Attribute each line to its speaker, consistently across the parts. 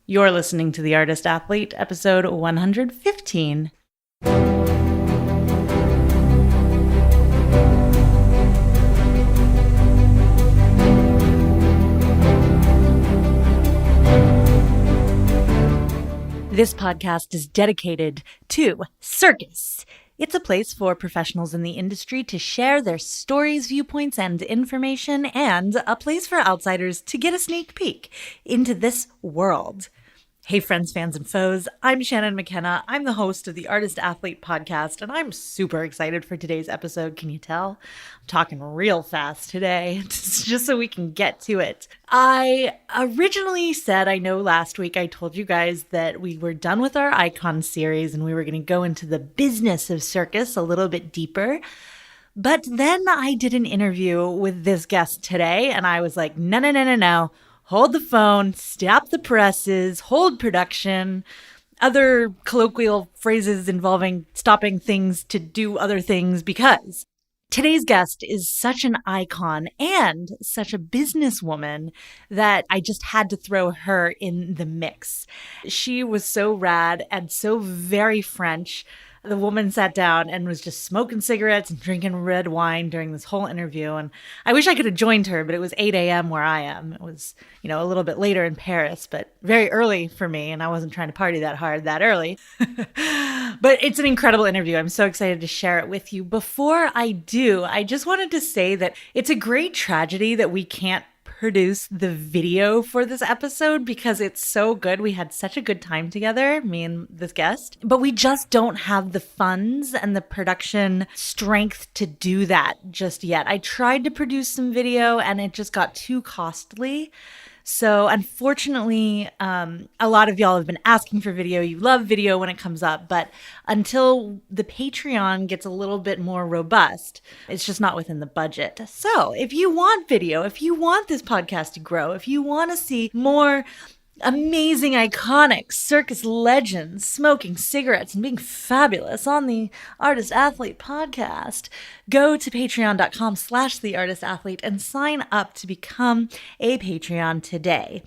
Speaker 1: You're listening to The Artist Athlete, episode 115. This podcast is dedicated to Circus. It's a place for professionals in the industry to share their stories, viewpoints, and information, and a place for outsiders to get a sneak peek into this world. Hey friends, fans, and foes, I'm Shannon McKenna. I'm the host of the Artist Athlete podcast, and I'm super excited for today's episode. Can you tell? I'm talking real fast today, just so we can get to it. I originally said, I know last week I told you guys that we were done with our Icon series and we were going to go into the business of circus a little bit deeper. But then I did an interview with this guest today, and I was like, no. Hold the phone, stop the presses, hold production, other colloquial phrases involving stopping things to do other things, because today's guest is such an icon and such a businesswoman that I just had to throw her in the mix. She was so rad and so very French. The woman sat down and was just smoking cigarettes and drinking red wine during this whole interview. And I wish I could have joined her, but it was 8 a.m. where I am. It was, a little bit later in Paris, but very early for me. And I wasn't trying to party that hard that early. But it's an incredible interview. I'm so excited to share it with you. Before I do, I just wanted to say that it's a great tragedy that we can't produce the video for this episode because it's so good. We had such a good time together, me and this guest, but we just don't have the funds and the production strength to do that just yet. I tried to produce some video and it just got too costly. So unfortunately, a lot of y'all have been asking for video. You love video when it comes up, but until the Patreon gets a little bit more robust, it's just not within the budget. So if you want video, if you want this podcast to grow, if you want to see more amazing, iconic circus legends smoking cigarettes and being fabulous on the Artist Athlete podcast, go to patreon.com/theartistathlete and sign up to become a Patreon today.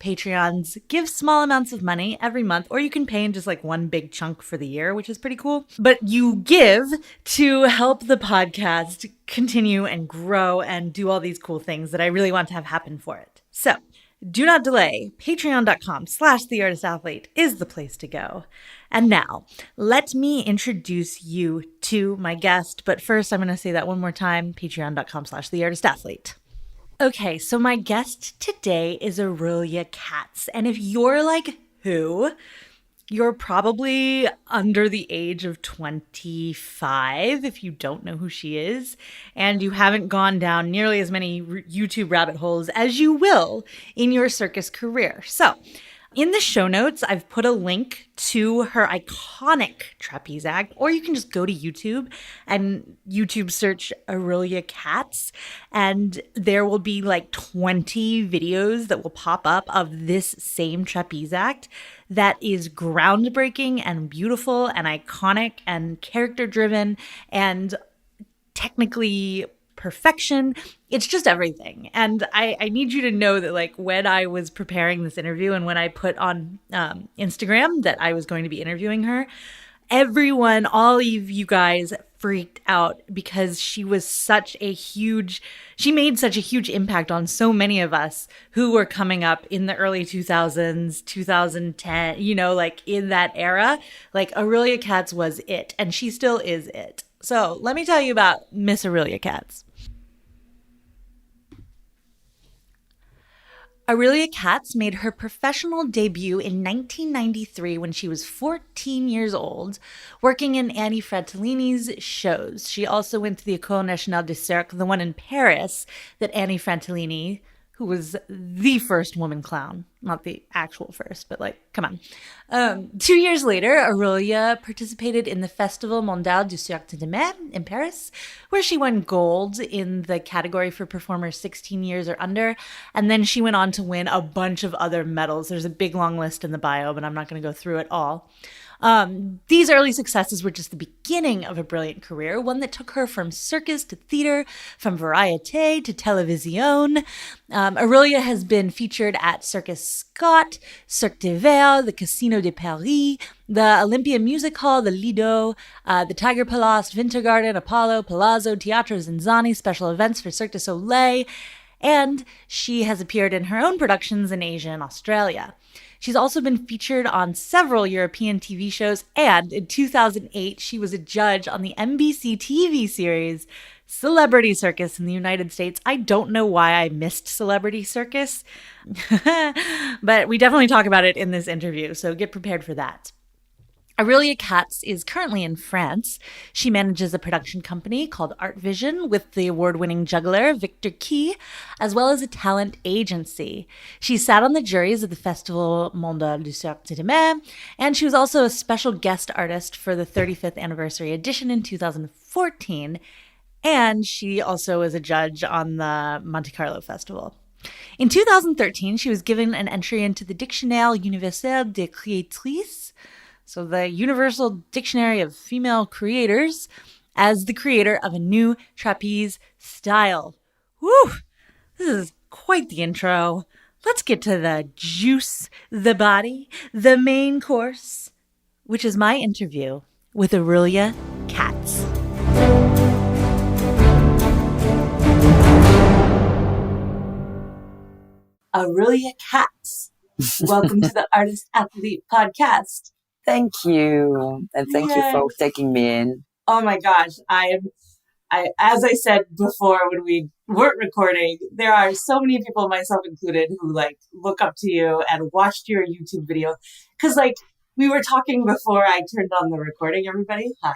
Speaker 1: Patreons give small amounts of money every month, or you can pay in just like one big chunk for the year, which is pretty cool. But you give to help the podcast continue and grow and do all these cool things that I really want to have happen for it. So do not delay. Patreon.com/theartistathlete is the place to go. And now, let me introduce you to my guest. But first, I'm going to say that one more time. Patreon.com/theartistathlete. Okay, so my guest today is Aurelia Katz. And if you're like, who? You're probably under the age of 25 if you don't know who she is, and you haven't gone down nearly as many YouTube rabbit holes as you will in your circus career. So in the show notes, I've put a link to her iconic trapeze act, or you can just go to YouTube and YouTube search Aurelia Cats, and there will be like 20 videos that will pop up of this same trapeze act that is groundbreaking and beautiful and iconic and character-driven and technically perfection. It's just everything. And I need you to know that like when I was preparing this interview and when I put on Instagram that I was going to be interviewing her, everyone, all of you guys freaked out because she made such a huge impact on so many of us who were coming up in the early 2000s, 2010, like in that era. Like Aurelia Katz was it, and she still is it. So let me tell you about Miss Aurelia Katz. Aurelia Katz made her professional debut in 1993 when she was 14 years old, working in Annie Francolini's shows. She also went to the École Nationale de Cirque, the one in Paris that Annie Francolini, who was the first woman clown, not the actual first, but like, come on. 2 years later, Aurelia participated in the Festival Mondial du Cirque de Demain in Paris, where she won gold in the category for performers 16 years or under. And then she went on to win a bunch of other medals. There's a big long list in the bio, but I'm not going to go through it all. These early successes were just the beginning of a brilliant career, one that took her from circus to theater, from variété to télévision. Aurelia has been featured at Circus Scott, Cirque d'Hiver, the Casino de Paris, the Olympia Music Hall, the Lido, the Tiger Palace, Wintergarten, Apollo, Palazzo, Teatro Zinzani, special events for Cirque du Soleil, and she has appeared in her own productions in Asia and Australia. She's also been featured on several European TV shows, and in 2008, she was a judge on the NBC TV series Celebrity Circus in the United States. I don't know why I missed Celebrity Circus, but we definitely talk about it in this interview, so get prepared for that. Aurelia Katz is currently in France. She manages a production company called Art Vision with the award-winning juggler Victor Key, as well as a talent agency. She sat on the juries of the Festival Mondial du Cirque du Soleil, and she was also a special guest artist for the 35th anniversary edition in 2014, and she also was a judge on the Monte Carlo Festival. In 2013, she was given an entry into the Dictionnaire Universel des Créatrices, so the Universal Dictionary of Female Creators, as the creator of a new trapeze style. Woo! This is quite the intro. Let's get to the juice, the body, the main course, which is my interview with Aurelia Katz. Aurelia Katz, welcome to the Artist Athlete Podcast.
Speaker 2: Thank you. And thank you for taking me in.
Speaker 1: Oh my gosh. I, as I said before when we weren't recording, there are so many people, myself included, who look up to you and watched your YouTube video. Cause we were talking before I turned on the recording, everybody. Hi.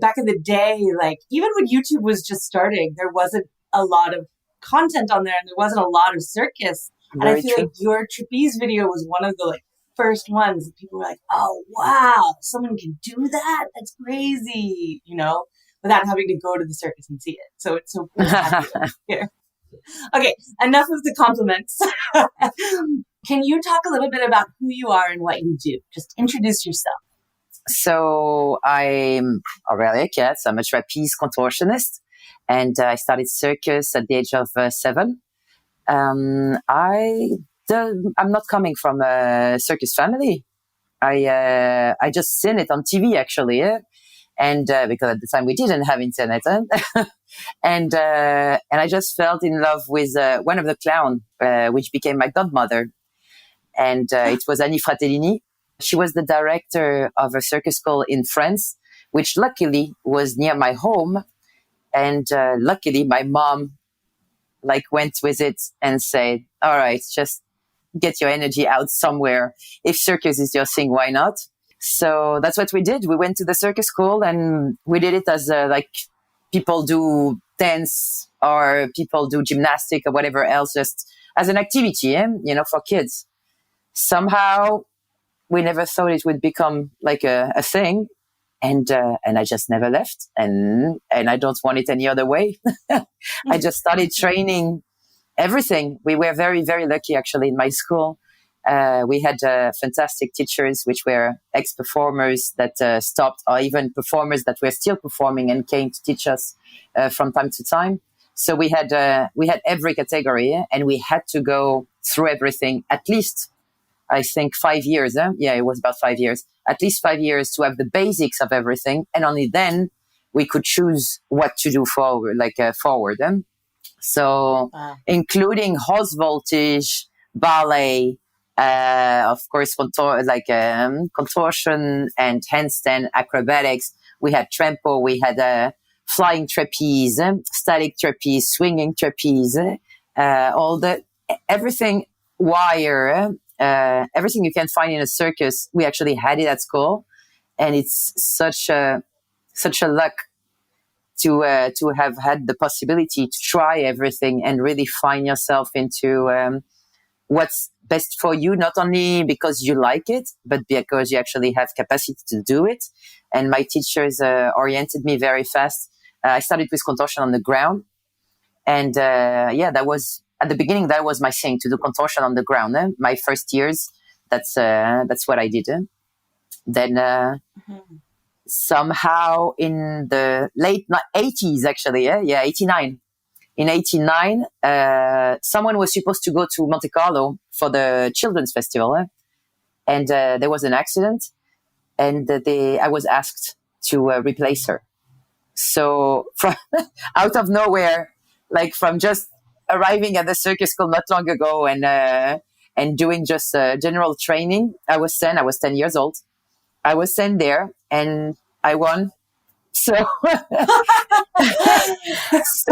Speaker 1: Back in the day, even when YouTube was just starting, there wasn't a lot of content on there and there wasn't a lot of circus. And I feel like your trapeze video was one of the first ones that people were like, oh, wow, someone can do that? That's crazy, without having to go to the circus and see it. So it's so cool to have you here. Okay, enough of the compliments. Can you talk a little bit about who you are and what you do? Just introduce yourself.
Speaker 2: So I'm Aurelia Katz. I'm a trapeze contortionist, and I started circus at the age of 7. I'm not coming from a circus family. I just seen it on TV actually, and because at the time we didn't have internet, and I just fell in love with one of the clown, which became my godmother, and it was Annie Fratellini. She was the director of a circus school in France, which luckily was near my home, and luckily my mom went with it and said, "All right, just get your energy out somewhere. If circus is your thing, why not?" So that's what we did. We went to the circus school and we did it as people do dance or people do gymnastic or whatever else, just as an activity, for kids. Somehow we never thought it would become a thing. And I just never left. And I don't want it any other way. I just started training everything. We were very, very lucky, actually, in my school. We had fantastic teachers, which were ex-performers that stopped, or even performers that were still performing and came to teach us from time to time. So we had every category, and we had to go through everything. At least, I think 5 years. Yeah, it was about 5 years. At least 5 years to have the basics of everything, and only then we could choose what to do forward. So, including horse voltage, ballet, of course, contortion and handstand acrobatics. We had trampo, we had flying trapeze, static trapeze, swinging trapeze, everything wire, everything you can find in a circus. We actually had it at school, and it's such a luck to have had the possibility to try everything and really find yourself into what's best for you, not only because you like it, but because you actually have capacity to do it. And my teachers oriented me very fast. I started with contortion on the ground. And that was, at the beginning, that was my thing, to do contortion on the ground. My first years, that's what I did. Then somehow in the late 80s, actually, yeah, 89. In 89, someone was supposed to go to Monte Carlo for the children's festival, and there was an accident, and I was asked to replace her. So from out of nowhere, like from just arriving at the circus school not long ago and doing just general training, I was 10 years old. I was sent there and I won. So, so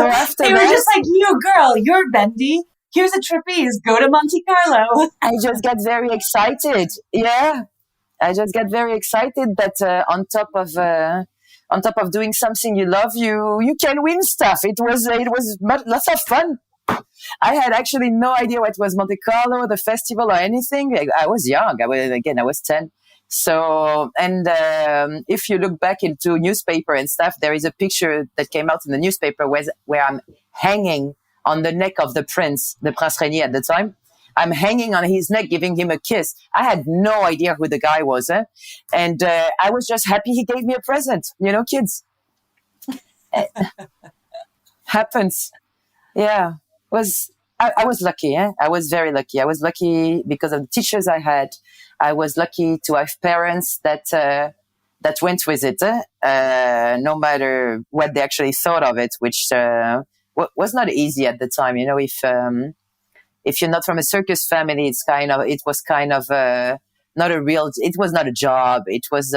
Speaker 2: after
Speaker 1: they were just like, you girl, you're bendy. Here's a trapeze. Go to Monte Carlo.
Speaker 2: I just got very excited. Yeah. I just got very excited that on top of doing something you love, you can win stuff. It was lots of fun. I had actually no idea what was Monte Carlo, the festival, or anything. I was young. I was 10. So, and if you look back into newspaper and stuff, there is a picture that came out in the newspaper where I'm hanging on the neck of the Prince Régnier at the time. I'm hanging on his neck, giving him a kiss. I had no idea who the guy was. And I was just happy he gave me a present. You know, kids. Happens. Yeah. I was lucky. I was very lucky. I was lucky because of the teachers I had. I was lucky to have parents that went with it, no matter what they actually thought of it, which was not easy at the time. You know, if you're not from a circus family, it was not a real. It was not a job. It was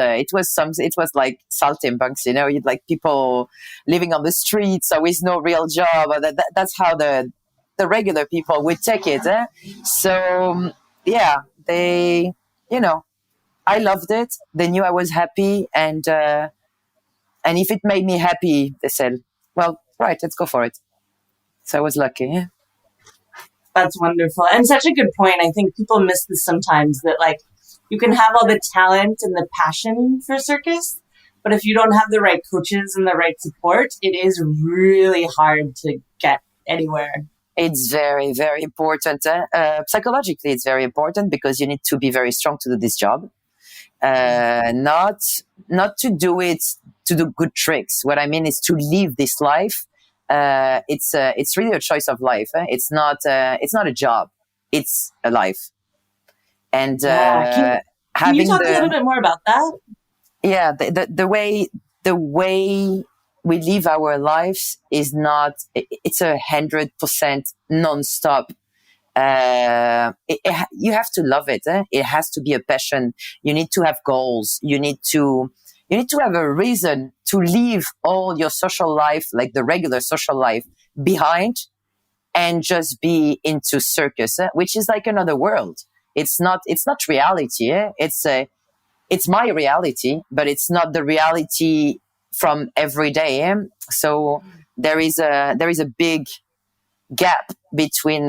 Speaker 2: like saltimbanks. You know, you'd like people living on the streets with no real job. That's how the regular people would take it. So yeah, they. You know, I loved it. They knew I was happy, and if it made me happy, they said, "Well, right, let's go for it." So I was lucky. Yeah.
Speaker 1: That's wonderful, and such a good point. I think people miss this sometimes, that like you can have all the talent and the passion for circus, but if you don't have the right coaches and the right support, it is really hard to get anywhere.
Speaker 2: It's very, very important. Psychologically, it's very important because you need to be very strong to do this job. Not to do it to do good tricks. What I mean is to live this life. It's really a choice of life. It's not a job. It's a life. And
Speaker 1: can you talk a little bit more about that?
Speaker 2: Yeah, the way we live our lives is not, it's 100% non-stop. You have to love it. It has to be a passion. You need to have goals. You need to have a reason to leave all your social life, like the regular social life, behind and just be into circus, which is like another world. It's not reality. It's my reality, but it's not the reality from every day. So there is a big gap between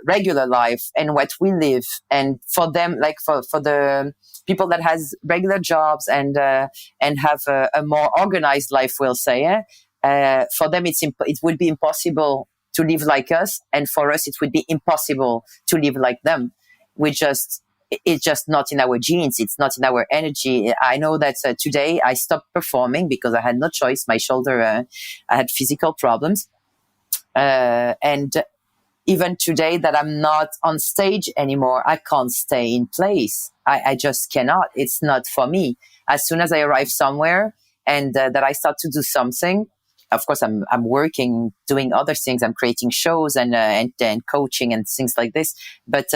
Speaker 2: regular life and what we live. And for them, like for the people that has regular jobs and have a more organized life, we'll say, for them it would be impossible to live like us, and for us it would be impossible to live like them. It's just not in our genes. It's not in our energy. I know that today I stopped performing because I had no choice. My shoulder, I had physical problems. And even today that I'm not on stage anymore, I can't stay in place. I just cannot. It's not for me. As soon as I arrive somewhere and that I start to do something, of course I'm working, doing other things. I'm creating shows and coaching and things like this. But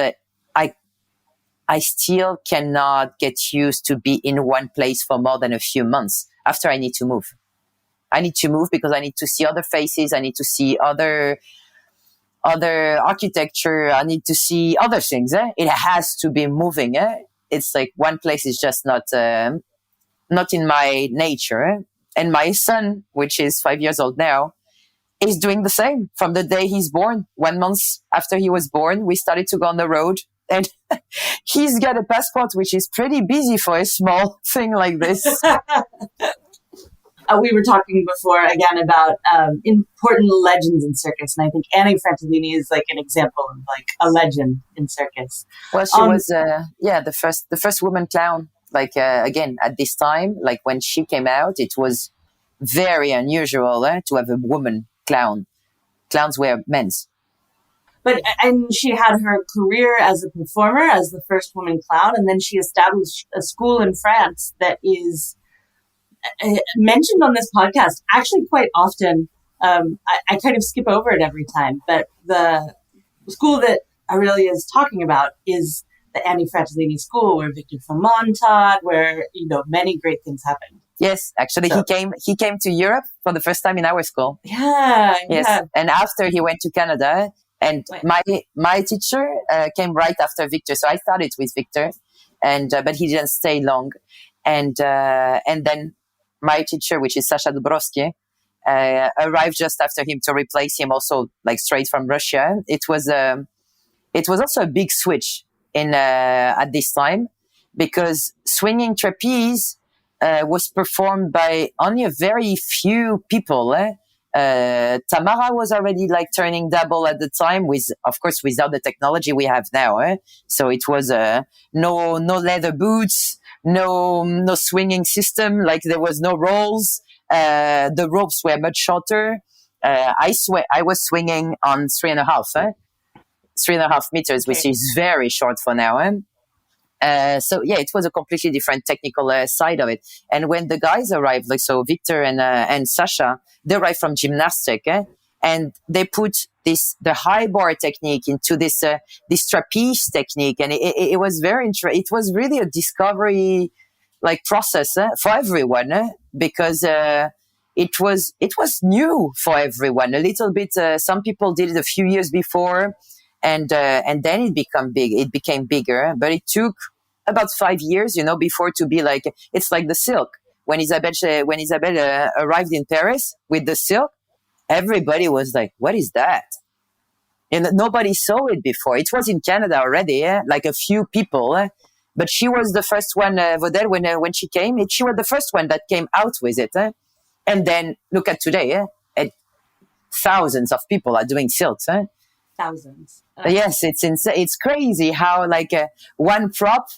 Speaker 2: I still cannot get used to be in one place for more than a few months. After I need to move. I need to move because I need to see other faces. I need to see other architecture. I need to see other things. It has to be moving. It's like one place is just not in my nature. And my son, which is 5 years old now, is doing the same from the day he's born. 1 month after he was born, we started to go on the road. And he's got a passport, which is pretty busy for a small thing like this.
Speaker 1: We were talking before again about important legends in circus, and I think Annie Francolini is like an example of like a legend in circus.
Speaker 2: Well, she was the first woman clown Like, again, at this time, like when she came out, it was very unusual to have a woman clown. Clowns were men's.
Speaker 1: And she had her career as a performer, as the first woman clown, and then she established a school in France that is mentioned on this podcast actually quite often. I kind of skip over it every time, but the school that Aurelia is talking about is the Annie Francolini School, where Victor Flamand taught, where many great things happened.
Speaker 2: Yes, actually, he came to Europe for the first time in our school.
Speaker 1: Yeah.
Speaker 2: Yes, yeah. And after he went to Canada, and my teacher came right after Victor, so I started with Victor, and but he didn't stay long, and then my teacher, which is Sasha Dubrovsky, arrived just after him to replace him, also like straight from Russia. It was also a big switch at this time, because swinging trapeze was performed by only a very few people. Tamara was already like turning double at the time, with, of course, without the technology we have now. So it was no leather boots, no swinging system. Like, there was no rolls. The ropes were much shorter. I was swinging on 3.5 meters, which is very short for now. So yeah, it was a completely different technical side of it. And when the guys arrived, like, so Victor and Sasha, they arrived from gymnastic, and they put the high bar technique into this trapeze technique, and it was very interesting. It was really a discovery like process for everyone, because it was new for everyone. A little bit. Some people did it a few years before, and then it became big. It became bigger, but it took about 5 years, before to be like, it's like the silk. When Isabelle arrived in Paris with the silk, everybody was like, "What is that?" And nobody saw it before. It was in Canada already, like a few people, but she was the first one. Vaudel, when she came, she was the first one that came out with it. And then look at today, thousands of people are doing silks.
Speaker 1: Thousands.
Speaker 2: Yes, it's insane. It's crazy how like one prop.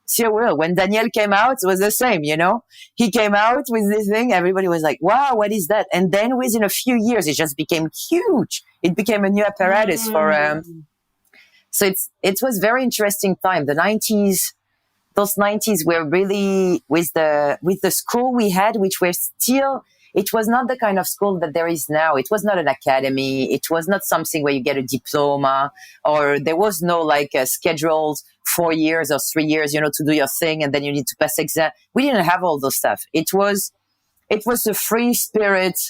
Speaker 2: Sir Will, when Daniel came out, it was the same, He came out with this thing. Everybody was like, wow, what is that? And then within a few years, it just became huge. It became a new apparatus for, so it was very interesting time. The 90s, those 90s were really with the school we had, which were still, it was not the kind of school that there is now. It was not an academy. It was not something where you get a diploma, or there was no like scheduled 4 years or 3 years, to do your thing, and then you need to pass exam. We didn't have all those stuff. It was a free spirit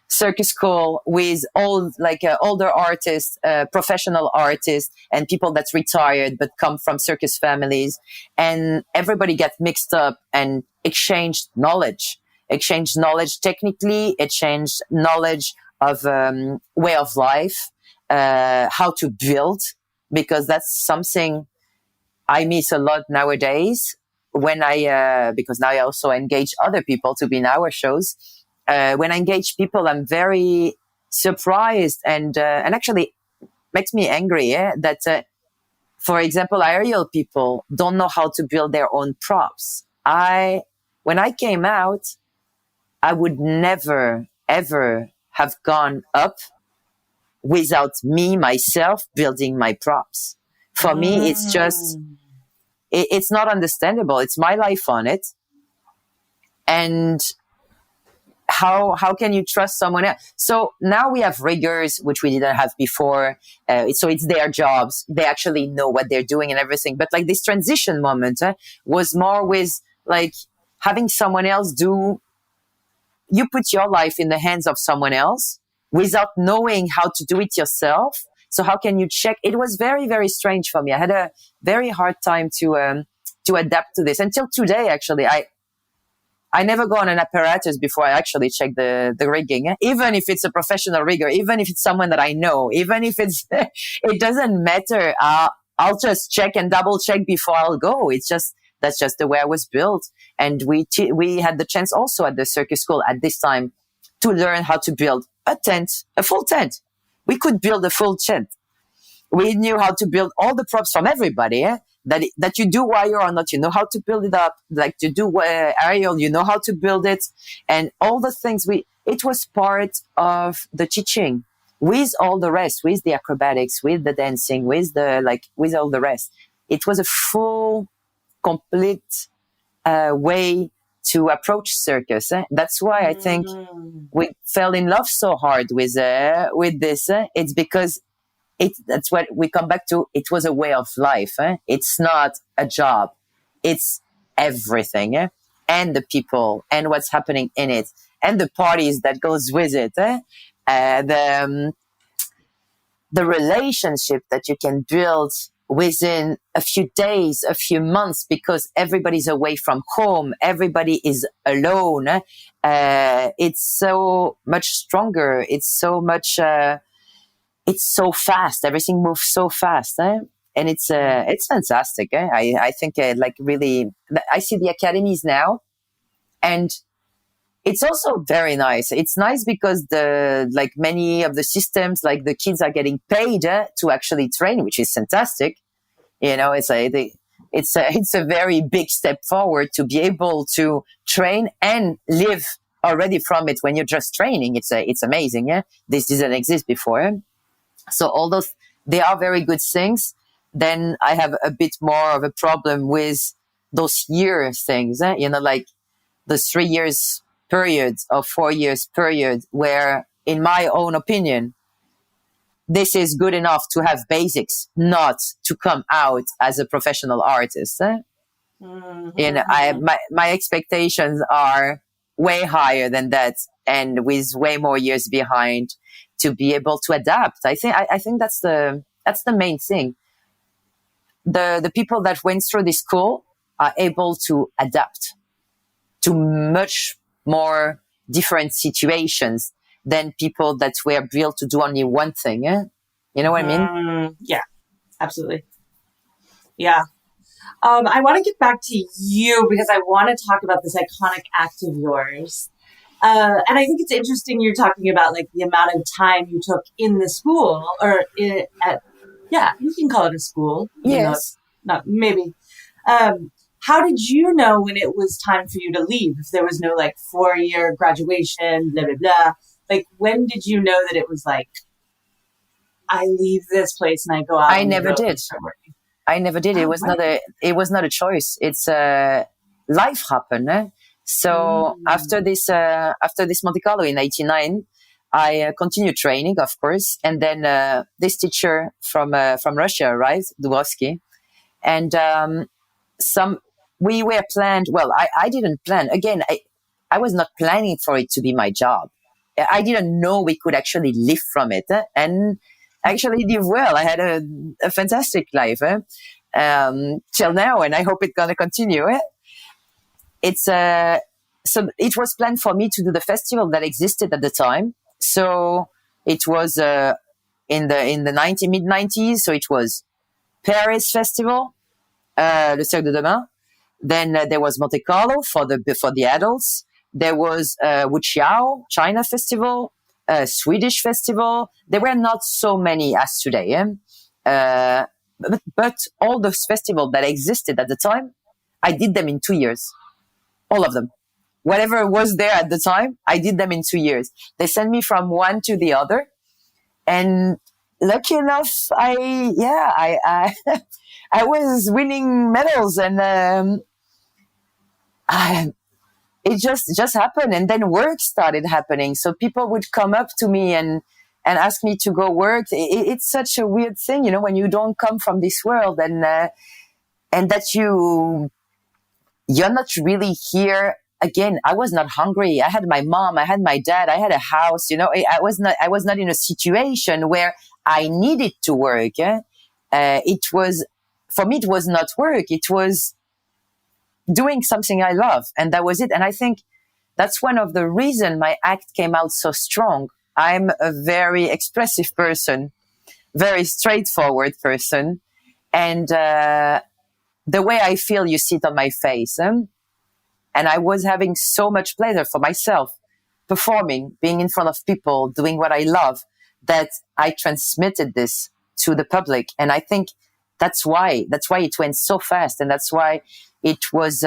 Speaker 2: circus school with older artists, professional artists, and people that's retired but come from circus families, and everybody got mixed up and exchanged knowledge technically, exchanged knowledge of way of life, how to build, because that's something I miss a lot nowadays when because now I also engage other people to be in our shows. When I engage people, I'm very surprised and actually makes me angry that, for example, aerial people don't know how to build their own props. When I came out, I would never, ever have gone up without myself building my props. For me, it's just, it's not understandable. It's my life on it. And how can you trust someone else? So now we have riggers, which we didn't have before. So it's their jobs. They actually know what they're doing and everything. But like this transition moment was more with like having someone else you put your life in the hands of someone else without knowing how to do it yourself. So how can you check? It was very, very strange for me. I had a very hard time to adapt to this until today. Actually, I never go on an apparatus before I actually check the rigging, even if it's a professional rigger, even if it's someone that I know, even if it's, it doesn't matter. I'll just check and double check before I'll go. That's just the way I was built. And we had the chance also at the circus school at this time to learn how to build a full tent. We could build a full tent. We knew how to build all the props from everybody. that you do wire or not, you know how to build it up, like to do aerial, you know how to build it, and all the things it was part of the teaching with all the rest, with the acrobatics, with the dancing, with with all the rest. It was a full, complete way to approach circus. That's why I think we fell in love so hard with this. It's because that's what we come back to. It was a way of life. It's not a job. It's everything. And the people and what's happening in it and the parties that goes with it. The relationship that you can build within a few days, a few months, because everybody's away from home, everybody is alone. It's so much stronger. It's so much, it's so fast. Everything moves so fast. And it's fantastic. I think really, I see the academies now, and it's also very nice. It's nice because many of the systems, the kids are getting paid to actually train, which is fantastic. You know, it's a very big step forward to be able to train and live already from it when you're just training. It's amazing. Yeah? This didn't exist before. So all those, they are very good things. Then I have a bit more of a problem with those year things, you know, like the 3 years period or 4 years period where, in my own opinion, this is good enough to have basics, not to come out as a professional artist. Mm-hmm. You know, my expectations are way higher than that, and with way more years behind to be able to adapt. I think that's the main thing. The people that went through this school are able to adapt to much more different situations than people that were built to do only one thing. You know what I mean?
Speaker 3: Yeah, absolutely. Yeah. I want to get back to you because I want to talk about this iconic act of yours. And I think it's interesting you're talking about the amount of time you took in the school you can call it a school.
Speaker 2: Yes.
Speaker 3: Not maybe. How did you know when it was time for you to leave? If there was no 4-year graduation, blah, blah, blah. When did you know that it was I leave this place and I go out?
Speaker 2: I never did. I never did. It was not a choice. It's life happened. So after this Monte Carlo in 1989, I continued training, of course. And then this teacher from Russia arrived, Dubrovsky. And we were planned. Well, I didn't plan. Again, I was not planning for it to be my job. I didn't know we could actually live from it. And actually did well. I had a fantastic life till now, and I hope it's going to continue. It's so it was planned for me to do the festival that existed at the time. So it was in the mid 90s. So it was Paris Festival, le Cirque de Demain. Then there was Monte Carlo for the adults. There was Wuqiao China Festival, Swedish Festival. There were not so many as today. But all those festivals that existed at the time, I did them in 2 years. All of them. Whatever was there at the time, I did them in 2 years. They sent me from one to the other. And lucky enough, I was winning medals, and it just happened. And then work started happening. So people would come up to me and ask me to go work. It's such a weird thing, when you don't come from this world and that you're not really here. Again, I was not hungry. I had my mom, I had my dad, I had a house, I was not in a situation where I needed to work. For me, it was not work. It was doing something I love. And that was it. And I think that's one of the reasons my act came out so strong. I'm a very expressive person, very straightforward person. And the way I feel, you see it on my face. And I was having so much pleasure for myself, performing, being in front of people, doing what I love, that I transmitted this to the public. And I think that's why it went so fast, and that's why it was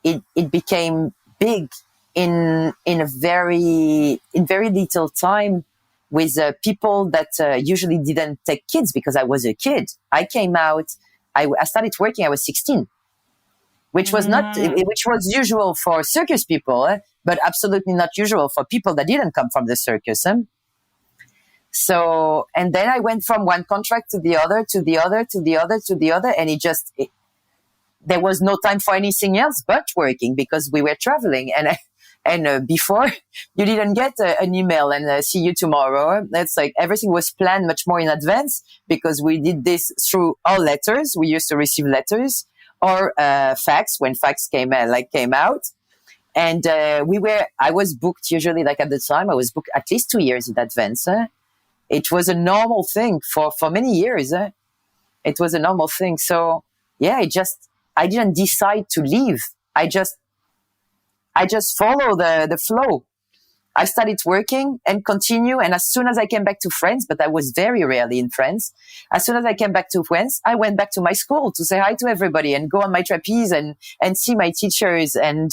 Speaker 2: it became big in very little time, with people that usually didn't take kids, because I was a kid. I came out. I started working. I was 16, which was which was usual for circus people, but absolutely not usual for people that didn't come from the circus. So, and then I went from one contract to the other, to the other, to the other, to the other, and there was no time for anything else but working, because we were traveling. And before, you didn't get an email and see you tomorrow. It's like everything was planned much more in advance, because we did this through our letters. We used to receive letters or fax when fax came out. And I was booked usually, like at the time, I was booked at least 2 years in advance. It was a normal thing for many years. It was a normal thing. So yeah, I didn't decide to leave. I just follow the flow. I started working and continue. And as soon as I came back to France, but I was very rarely in France. As soon as I came back to France, I went back to my school to say hi to everybody and go on my trapeze and see my teachers and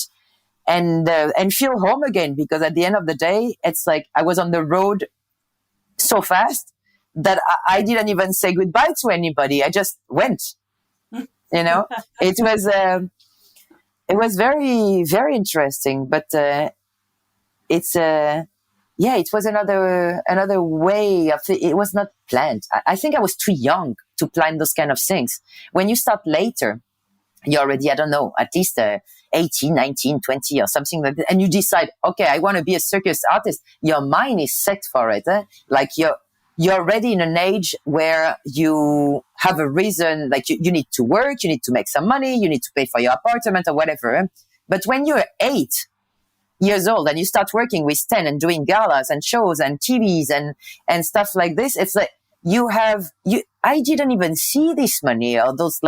Speaker 2: feel home again. Because at the end of the day, it's like I was on the road so fast that I didn't even say goodbye to anybody. I just went, It was very, very interesting, but it was another way of it. It was not planned. I think I was too young to plan those kind of things. When you start later, you're already, I don't know, at least 18, 19, 20 or something like that. And you decide, okay, I want to be a circus artist. Your mind is set for it. Like you're already in an age where you have a reason, like you need to work, you need to make some money, you need to pay for your apartment or whatever. But when you're 8 years old and you start working with 10 and doing galas and shows and TVs and stuff like this, it's like I didn't even see this money or those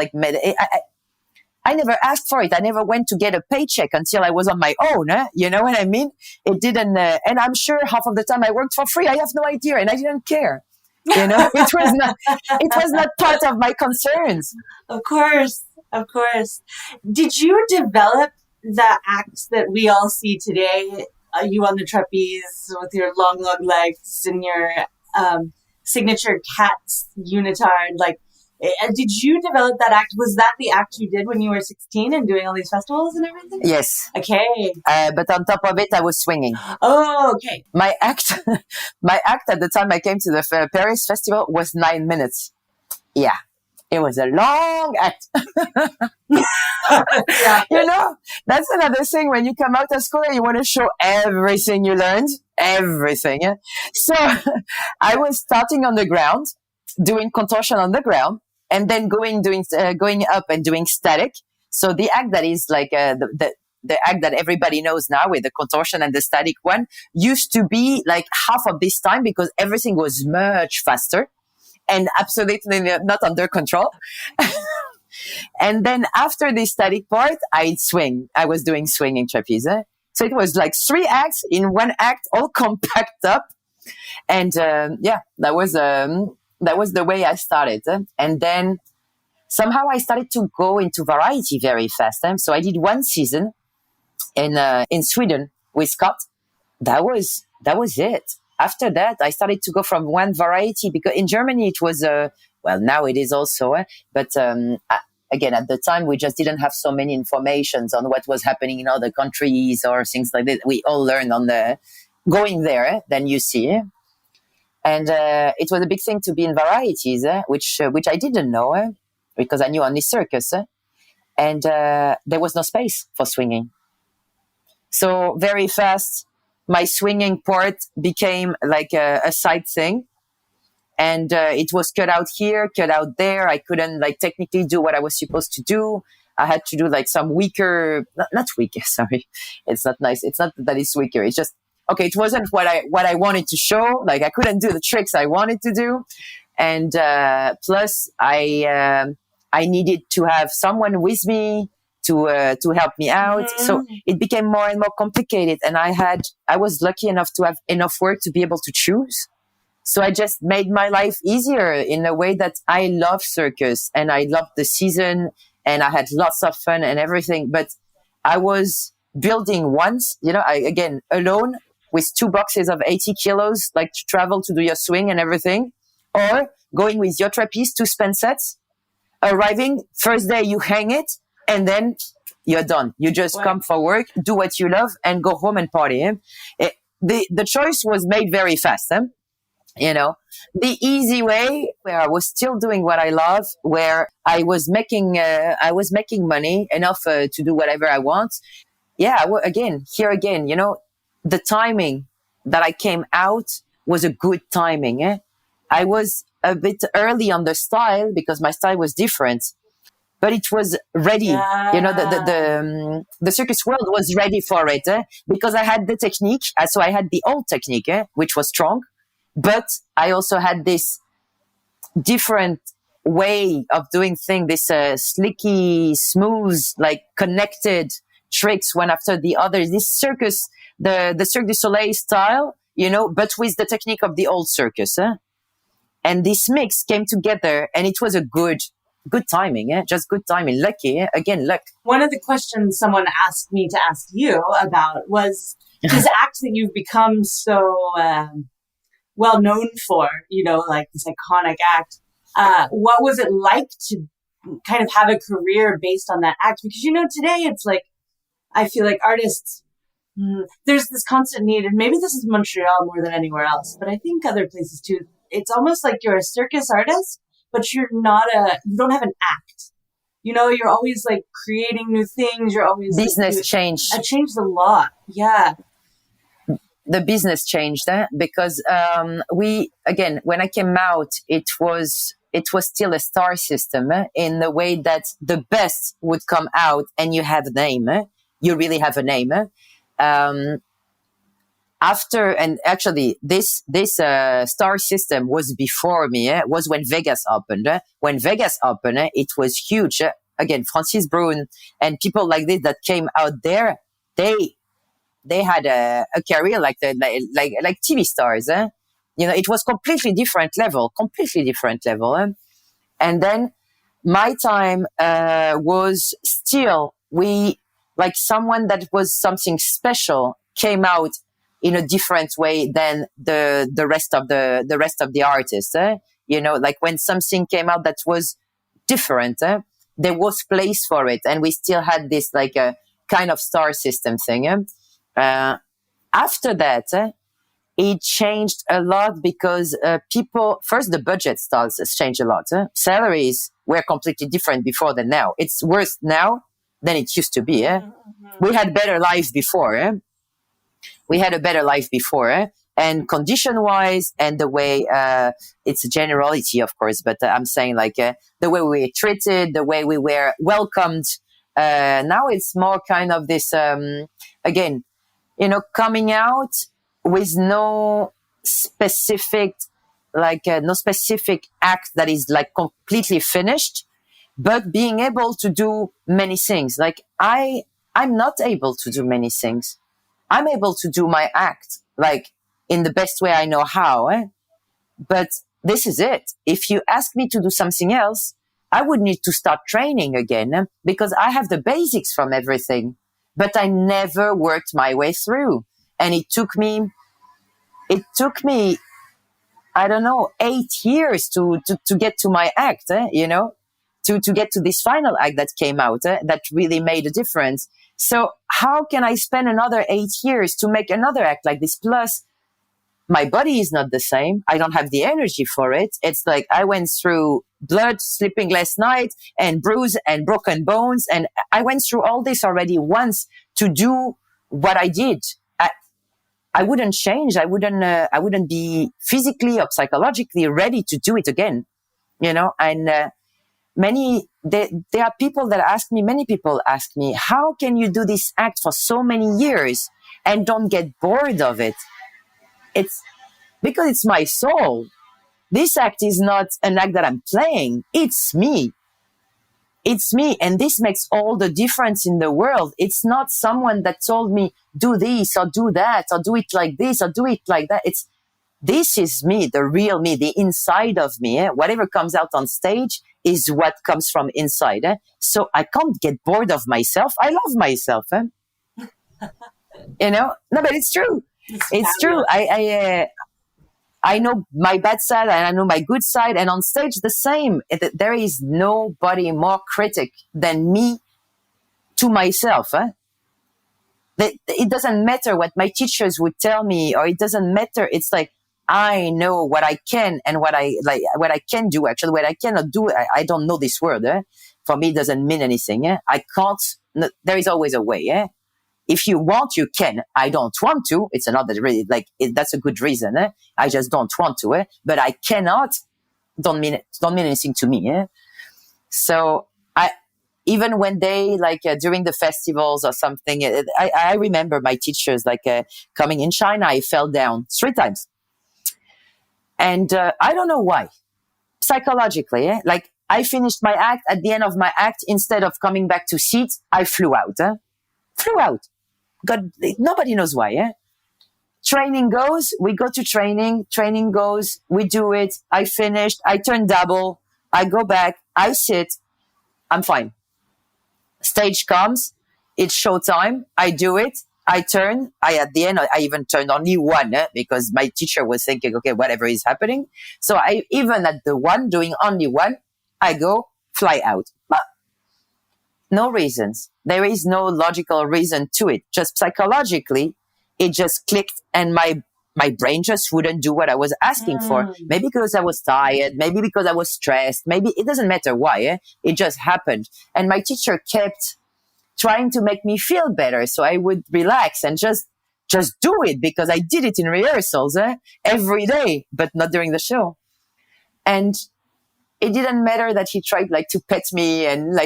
Speaker 2: I never asked for it. I never went to get a paycheck until I was on my own. You know what I mean? It didn't, and I'm sure half of the time I worked for free. I have no idea, and I didn't care. It was not part of my concerns.
Speaker 3: Of course. Did you develop the acts that we all see today? You on the trapeze with your long legs and your signature Katz unitard, did you develop that act? Was that the act you did when you were 16 and doing all these festivals and everything?
Speaker 2: Yes.
Speaker 3: Okay.
Speaker 2: But on top of it, I was swinging.
Speaker 3: Oh, okay.
Speaker 2: My act at the time I came to the Paris festival was 9 minutes. Yeah. It was a long act.
Speaker 3: Yeah.
Speaker 2: That's another thing when you come out of school and you want to show everything you learned. Everything. So I was starting on the ground, doing contortion on the ground, and then going up and doing static. So the act that is like the act that everybody knows now with the contortion and the static one used to be like half of this time, because everything was much faster and absolutely not under control. And then after the static part, I'd swing. I was doing swinging trapeze. So it was like 3 acts in one act, all compact up. And that was the way I started. And then somehow I started to go into variety very fast. So I did 1 season in Sweden with Scott. That was it. After that, I started to go from one variety, because in Germany it was now it is also, but again, at the time we just didn't have so many informations on what was happening in other countries or things like that. We all learned on the going there. Then you see. And it was a big thing to be in varieties, which I didn't know, because I knew only circus. And there was no space for swinging. So very fast, my swinging part became like a side thing. And it was cut out here, cut out there. I couldn't technically do what I was supposed to do. I had to do some weaker, not weaker, sorry. It's not nice. It's not that it's weaker. It's just, okay, it wasn't what I wanted to show. I couldn't do the tricks I wanted to do. And plus I needed to have someone with me to help me out. Mm-hmm. So it became more and more complicated. And I was lucky enough to have enough work to be able to choose. So I just made my life easier in a way that I love circus and I loved the season and I had lots of fun and everything. But I was building once, again, alone with 2 boxes of 80 kilos, like to travel to do your swing and everything, or going with your trapeze to spend sets, arriving, first day you hang it, and then you're done. You just come for work, do what you love, and go home and party. The choice was made very fast. The easy way where I was still doing what I love, where I was making money enough to do whatever I want. Yeah, again, the timing that I came out was a good timing. I was a bit early on the style because my style was different, but it was ready. The circus world was ready for it because I had the technique. So I had the old technique, which was strong, but I also had this different way of doing things, this slicky, smooth, like connected tricks one after the other. This circus, the Cirque du Soleil style, but with the technique of the old circus. And this mix came together and it was a good timing, just good timing. Lucky, again, luck.
Speaker 3: One of the questions someone asked me to ask you about was this act that you've become so well known for, like this iconic act. What was it like to kind of have a career based on that act? Because, today it's like, I feel like artists, there's this constant need, and maybe this is Montreal more than anywhere else, but I think other places too. It's almost like you're a circus artist, but you don't have an act. You're always like creating new things. You're always
Speaker 2: business change.
Speaker 3: I changed a lot. Yeah.
Speaker 2: The business changed because when I came out, it was still a star system in the way that the best would come out and you have a name. You really have a name. After, and actually this star system was before me, was when Vegas opened. When Vegas opened, it was huge. Again, Francis Brune and people like this that came out there, they had a career like TV stars. It was completely different level. And then my time was still, like someone that was something special came out in a different way than the rest of the artists. Like when something came out that was different, there was place for it, and we still had this like a kind of star system thing. After that, it changed a lot because people first the budget starts to change a lot. Salaries were completely different before than now. It's worse now than it used to be. Mm-hmm. We had better lives before. We had a better life before, and condition-wise, and the way it's a generality, of course, but I'm saying like the way we were treated, the way we were welcomed. Now it's more kind of this again, coming out with no specific act that is like completely finished, but being able to do many things. Like I'm not able to do many things. I'm able to do my act, like, in the best way I know how. But this is it. If you ask me to do something else, I would need to start training again because I have the basics from everything. But I never worked my way through. And it took me, I don't know, 8 years to get to my act, to get to this final act that came out, that really made a difference. So how can I spend another 8 years to make another act like this? Plus, my body is not the same. I don't have the energy for it. It's like I went through blood, sleeping last night, and bruise and broken bones. And I went through all this already once to do what I did. I wouldn't change. I wouldn't be physically or psychologically ready to do it again, and, there are people that many people ask me, how can you do this act for so many years and don't get bored of it? It's because it's my soul. This act is not an act that I'm playing. It's me. It's me. And this makes all the difference in the world. It's not someone that told me, do this or do that, or do it like this or do it like that. this is me, the real me, the inside of me. Whatever comes out on stage is what comes from inside. So I can't get bored of myself. I love myself. No, but it's true. It's true. I know my bad side and I know my good side, and on stage the same. There is nobody more critic than me to myself. It doesn't matter what my teachers would tell me, or it doesn't matter. It's like, I know what I can and what I can do. Actually, what I cannot do, I don't know this word. For me, it doesn't mean anything. I can't. There is always a way. If you want, you can. I don't want to. It's another really that's a good reason. I just don't want to. But I cannot. Don't mean anything to me. So even when they during the festivals or something, I remember my teachers coming in China. I fell down 3 times, and I don't know why. Psychologically, I finished my act. At the end of my act, instead of coming back to seat, I flew out. Flew out. God, nobody knows why. Training goes, we go to training. Training goes, we do it. I finished. I turn double. I go back. I sit. I'm fine. Stage comes. It's showtime. I do it. I turn. At the end, I even turned only one because my teacher was thinking, okay, whatever is happening. So even at the one, doing only one, I go fly out. But no reasons. There is no logical reason to it. Just psychologically, it just clicked, and my brain just wouldn't do what I was asking for. Maybe because I was tired, maybe because I was stressed, maybe it doesn't matter why. It just happened. And my teacher kept trying to make me feel better. So I would relax and just do it, because I did it in rehearsals every day, but not during the show. And it didn't matter that he tried to pet me and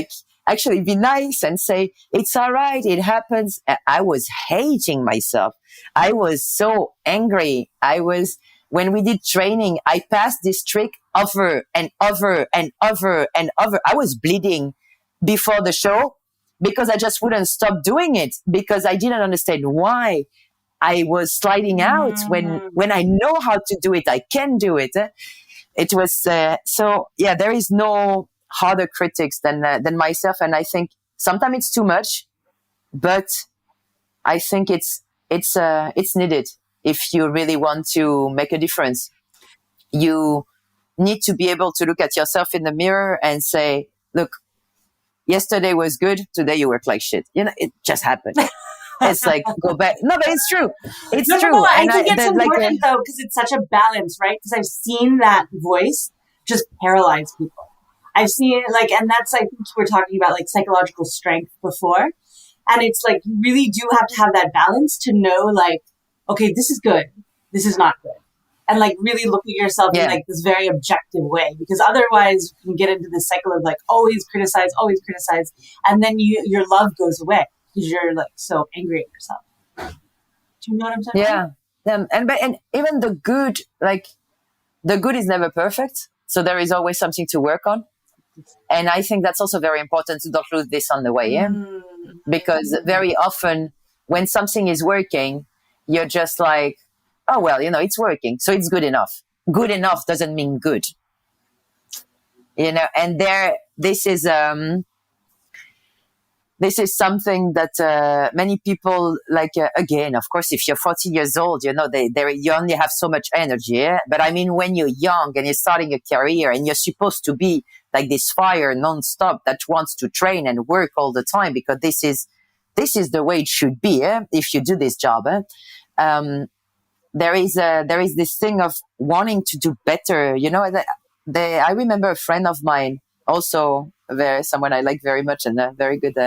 Speaker 2: actually be nice and say, it's all right, it happens. I was hating myself. I was so angry. When we did training, I passed this trick over and over and over and over. I was bleeding before the show because I just wouldn't stop doing it, because I didn't understand why I was sliding out when I know how to do it. I can do it. It was, there is no harder critics than myself. And I think sometimes it's too much, but I think it's needed. If you really want to make a difference, you need to be able to look at yourself in the mirror and say, look, yesterday was good. Today you work like shit. It just happened. It's go back. No, but it's true. It's true.
Speaker 3: No, I think it's important though, because it's such a balance, right? Because I've seen that voice just paralyze people. I've seen it and that's, I think you were talking about psychological strength before. And it's you really do have to have that balance to know okay, this is good. This is not good. And really look at yourself in this very objective way, because otherwise you can get into this cycle of always criticize. And then your love goes away because you're so angry at yourself. Do you know what I'm saying?
Speaker 2: Yeah. And even the good, the good is never perfect. So there is always something to work on. And I think that's also very important to don't lose this on the way. Because very often when something is working, you're just oh, well, it's working, so it's good enough. Good enough doesn't mean good. And this is something that many people again, of course, if you're 40 years old, you only have so much energy. But I mean, when you're young and you're starting a career and you're supposed to be this fire nonstop that wants to train and work all the time, because this is the way it should be. If you do this job, there is this thing of wanting to do better. I remember a friend of mine, also someone I like very much and a very good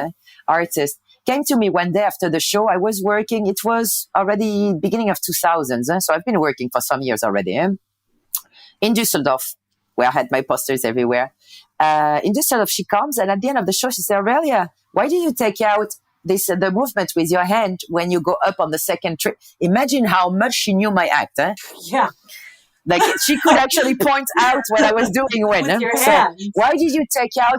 Speaker 2: artist, came to me one day after the show. I was working. It was already beginning of 2000s. So I've been working for some years already in Düsseldorf, where I had my posters everywhere. In Düsseldorf, she comes, and at the end of the show, she said, Aurelia, why did you take out the movement with your hand when you go up on the second trip? Imagine how much she knew my act.
Speaker 3: Yeah.
Speaker 2: She could actually point out what I was doing when.
Speaker 3: With your hands.
Speaker 2: Why did you take out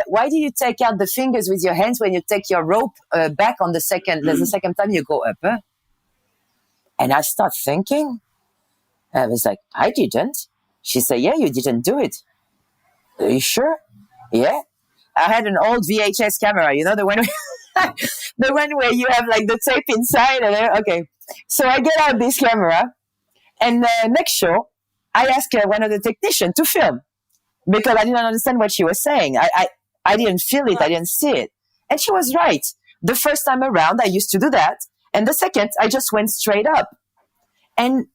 Speaker 2: why did you take out the fingers with your hands when you take your rope back on the second time you go up? And I start thinking, I was like, I didn't. She said, yeah, you didn't do it. Are you sure? Yeah. I had an old VHS camera, the one, the one where you have like the tape inside. And okay. So I get out this camera, and next show, I asked one of the technicians to film because I didn't understand what she was saying. I didn't feel it. I didn't see it. And she was right. The first time around, I used to do that. And the second, I just went straight up. And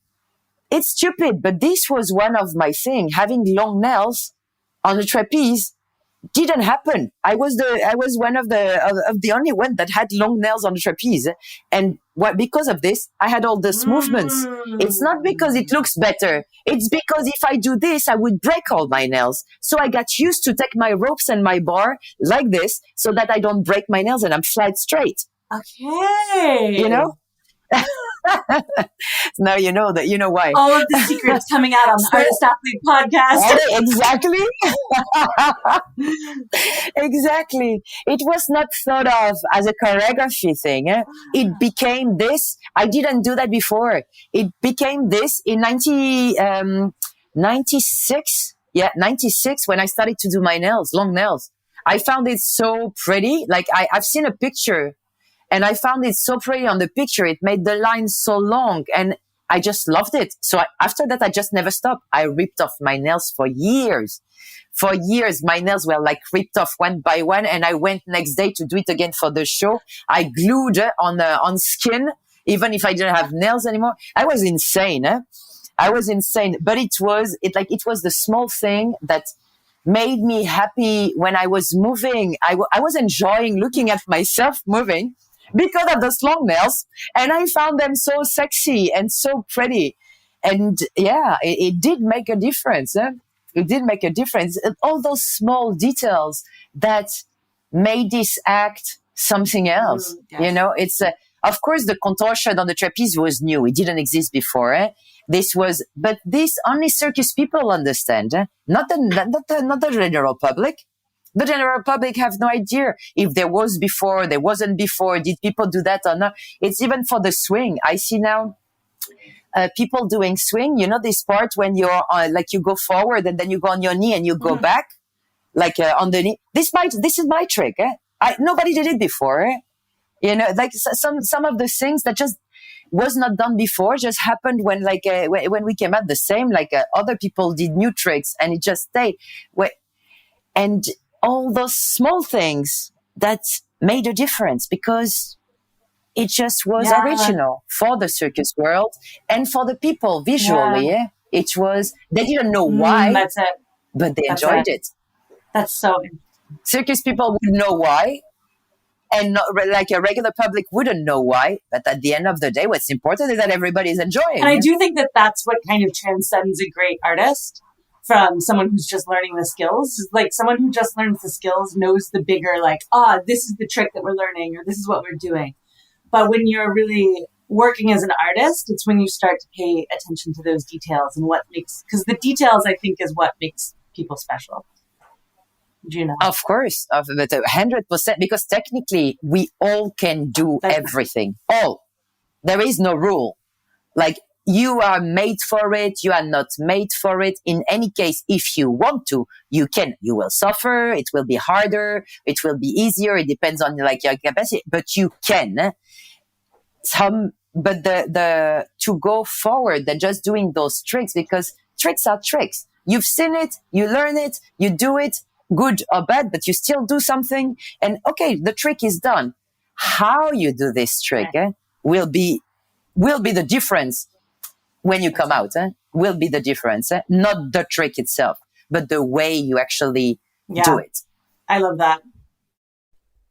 Speaker 2: it's stupid, but this was one of my things. Having long nails on the trapeze didn't happen. I was one of the only one that had long nails on the trapeze, and because of this, I had all these movements. It's not because it looks better. It's because if I do this, I would break all my nails. So I got used to take my ropes and my bar like this, so that I don't break my nails and I'm flat straight.
Speaker 3: Okay.
Speaker 2: Now you know why.
Speaker 3: All of the secrets coming out on the Artist Athlete podcast.
Speaker 2: Exactly. It was not thought of as a choreography thing. It became this. I didn't do that before. It became this in 96. Yeah, 96 when I started to do my nails, long nails. I found it so pretty. Like I've seen a picture. And I found it so pretty on the picture. It made the line so long, and I just loved it. So after that, I just never stopped. I ripped off my nails for years. For years, my nails were like ripped off one by one, and I went next day to do it again for the show. I glued on skin, even if I didn't have nails anymore. I was insane. I was insane. But it was the small thing that made me happy when I was moving. I was enjoying looking at myself moving, because of those long nails, and I found them so sexy and so pretty. And yeah, it did make a difference. It did make a difference. All those small details that made this act something else.
Speaker 3: Yes.
Speaker 2: It's of course the contortion on the trapeze was new. It didn't exist before. But this only circus people understand. Not the general public. The general public have no idea if there was before, there wasn't before, did people do that or not. It's even for the swing. I see now people doing swing. This part when you're you go forward and then you go on your knee and you go back, on the knee. This is my trick. Nobody did it before. Some of the things that just was not done before just happened when when we came out the same. Other people did new tricks and it just stayed. And all those small things that made a difference because it just was original for the circus world and for the people visually. Yeah. It was, they didn't know why,
Speaker 3: that's it.
Speaker 2: But they enjoyed it.
Speaker 3: That's so.
Speaker 2: Circus people would know why, and not, a regular public wouldn't know why. But at the end of the day, what's important is that everybody's enjoying.
Speaker 3: And I do think that that's what kind of transcends a great artist from someone who's just learning the skills. Someone who just learns the skills knows the bigger, this is the trick that we're learning, or this is what we're doing. But when you're really working as an artist, it's when you start to pay attention to those details and because the details, I think, is what makes people special. Do you know? Of
Speaker 2: course, but 100%, because technically we all can do everything. All. There is no rule. You are made for it. You are not made for it. In any case, if you want to, you can. You will suffer. It will be harder. It will be easier. It depends on your capacity, but you can. But to go forward than just doing those tricks, because tricks are tricks. You've seen it. You learn it. You do it, good or bad, but you still do something. And okay, the trick is done. How you do this trick will be the difference. When you come out, will be the difference. Not the trick itself, but the way you actually do it.
Speaker 3: I love that.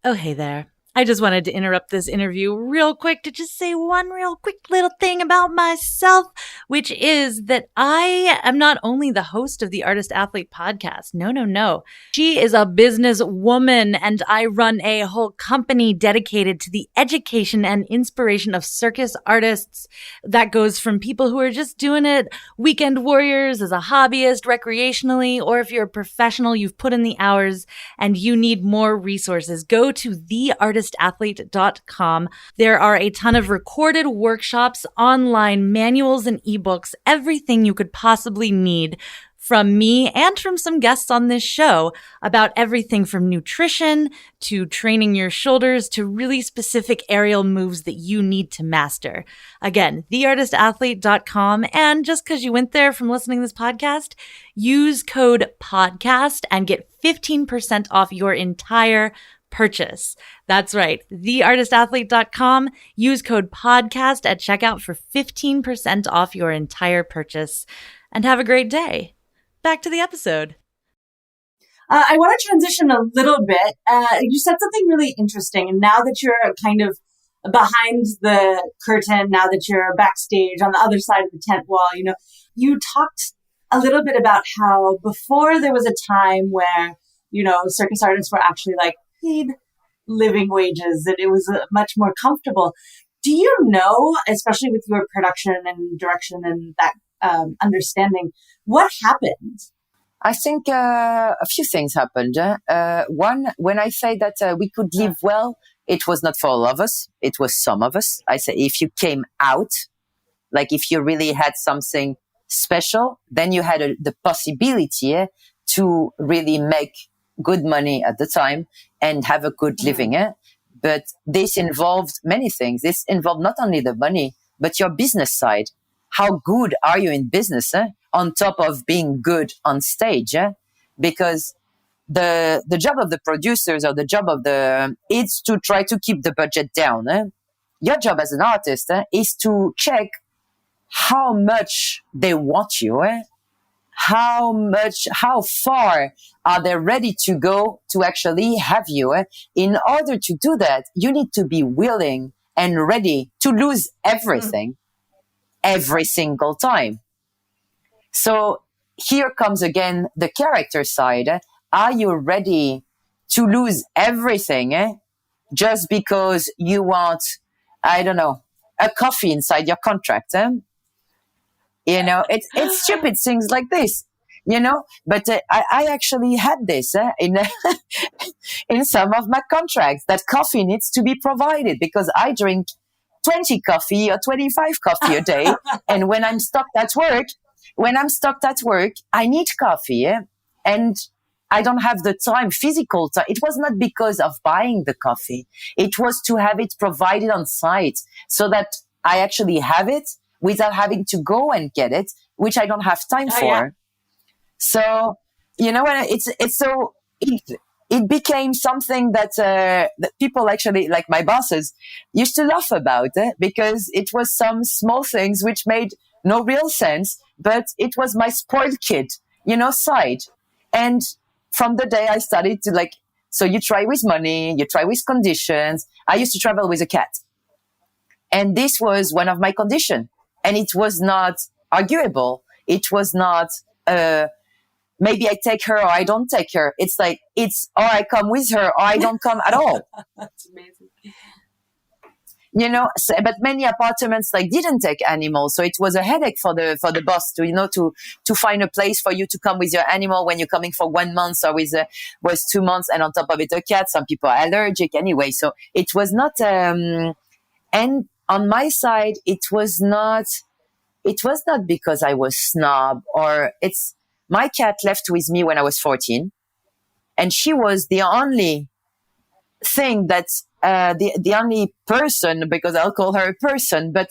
Speaker 1: Oh, hey there. I just wanted to interrupt this interview real quick to just say one real quick little thing about myself, which is that I am not only the host of the Artist Athlete podcast. No. She is a businesswoman, and I run a whole company dedicated to the education and inspiration of circus artists. That goes from people who are just doing it, weekend warriors, as a hobbyist, recreationally, or if you're a professional, you've put in the hours and you need more resources, go to theartist theartistathlete.com. There are a ton of recorded workshops, online manuals and ebooks, everything you could possibly need from me and from some guests on this show about everything from nutrition to training your shoulders to really specific aerial moves that you need to master. Again, theartistathlete.com. And just because you went there from listening to this podcast, use code PODCAST and get 15% off your entire purchase. That's right. Theartistathlete.com. Use code PODCAST at checkout for 15% off your entire purchase. And have a great day. Back to the episode.
Speaker 3: I want to transition a little bit. You said something really interesting. And now that you're kind of behind the curtain, now that you're backstage on the other side of the tent wall, you talked a little bit about how before there was a time where, circus artists were actually like paid living wages and it was much more comfortable. Do you know, especially with your production and direction and that understanding, what happened?
Speaker 2: I think a few things happened. One, when I say that we could live well, it was not for all of us. It was some of us. I say if you came out, like if you really had something special, then you had the possibility to really make good money at the time and have a good living. But this involved many things. This involved not only the money, but your business side. How good are you in business on top of being good on stage? Because the job of the producers or the job of it's to try to keep the budget down. Your job as an artist is to check how much they want you. How far are they ready to go to actually have you? In order to do that, you need to be willing and ready to lose everything. Every single time. So here comes again the character side. Are you ready to lose everything just because you want, I don't know, a coffee inside your contract? It's stupid things like this, but I actually had this in in some of my contracts that coffee needs to be provided because I drink 20 coffee or 25 coffee a day. And when I'm stuck at work, I need coffee. And I don't have the time, physical time. It was not because of buying the coffee. It was to have it provided on site so that I actually have it without having to go and get it, which I don't have time for. Yeah. So, it became something that people actually, like my bosses, used to laugh about because it was some small things which made no real sense, but it was my spoiled kid, side. And from the day I started to so you try with money, you try with conditions. I used to travel with a cat. And this was one of my conditions. And it was not arguable. It was not, maybe I take her or I don't take her. It's or I come with her or I don't come at all.
Speaker 3: That's amazing.
Speaker 2: But many apartments didn't take animals. So it was a headache for the boss to find a place for you to come with your animal when you're coming for 1 month or was 2 months. And on top of it, a cat, some people are allergic anyway. So it was not, and on my side, it was not because I was snob my cat left with me when I was 14 and she was the only thing that, the only person, because I'll call her a person, but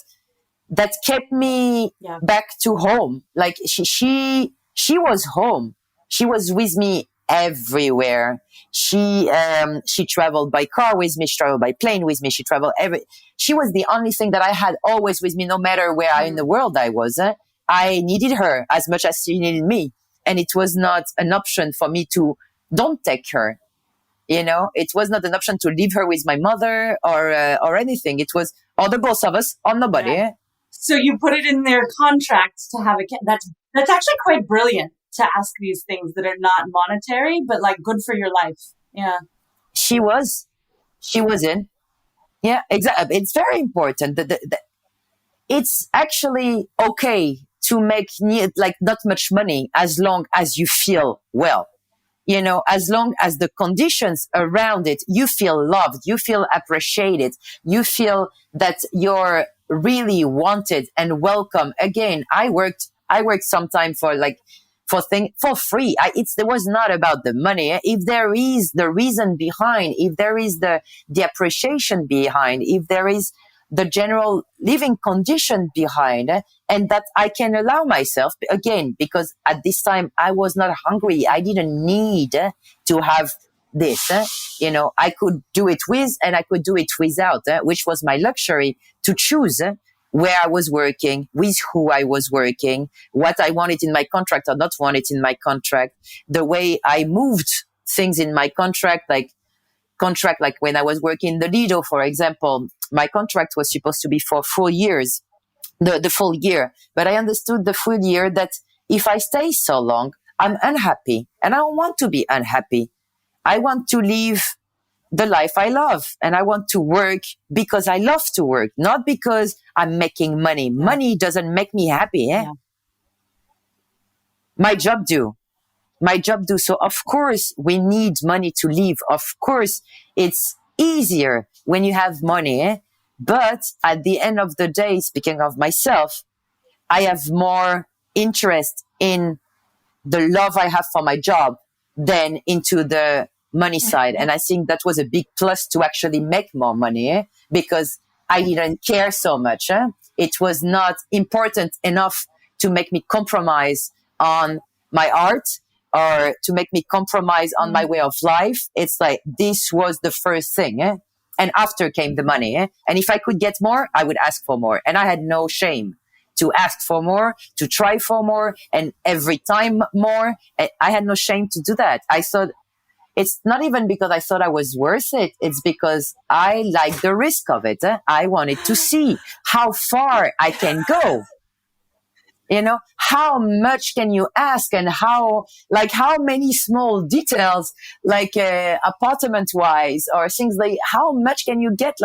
Speaker 2: that kept me back to home. Like she was home. She was with me everywhere. She traveled by car with me. She traveled by plane with me. She was the only thing that I had always with me, no matter where in the world I was. I needed her as much as she needed me. And it was not an option for me to don't take her. It was not an option to leave her with my mother or anything. It was or the both of us or nobody.
Speaker 3: Right. So you put it in their contract to have a cat. That's actually quite brilliant to ask these things that are not monetary, but good for your life. Yeah.
Speaker 2: She was in. Yeah, exactly. It's very important. It's actually okay to make not much money as long as you feel well. as long as the conditions around it, you feel loved, you feel appreciated, you feel that you're really wanted and welcome. Again, I worked sometime for free. There was not about the money. If there is the reason behind, if there is the appreciation behind, if there is the general living condition behind, and that I can allow myself, again, because at this time I was not hungry. I didn't need to have this. I could do it with and I could do it without, which was my luxury to choose where I was working, with who I was working, what I wanted in my contract or not wanted in my contract, the way I moved things in my contract, like when I was working in the Lido, for example, my contract was supposed to be for 4 years, the full year. But I understood the full year that if I stay so long, I'm unhappy and I don't want to be unhappy. I want to live the life I love and I want to work because I love to work, not because I'm making money. Money doesn't make me happy. Yeah. My job do. So of course we need money to live. Of course it's easier when you have money. But at the end of the day, speaking of myself, I have more interest in the love I have for my job than into the money side. And I think that was a big plus to actually make more money because I didn't care so much. It was not important enough to make me compromise on my art or to make me compromise on my way of life. It's like, this was the first thing. And after came the money. And if I could get more, I would ask for more. And I had no shame to ask for more, to try for more, and every time more. I had no shame to do that. I thought, it's not even because I thought I was worth it. It's because I liked the risk of it. I wanted to see how far I can go. How much can you ask and how many small details, apartment wise or things like how much can you get?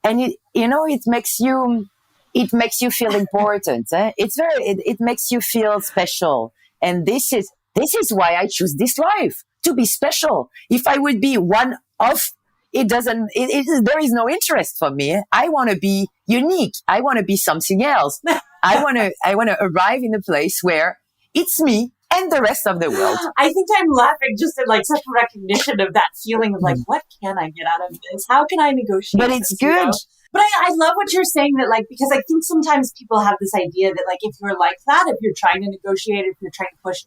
Speaker 2: It makes you feel important. It makes you feel special. And this is why I choose this life, to be special. If I would be one of, there is no interest for me. I want to be unique. I want to be something else. I want to arrive in a place where it's me and the rest of the world.
Speaker 3: I think I'm laughing just at such a recognition of that feeling of what can I get out of this? How can I negotiate?
Speaker 2: But it's good.
Speaker 3: But I love what you're saying that because I think sometimes people have this idea that if you're like that, if you're trying to negotiate, if you're trying to push,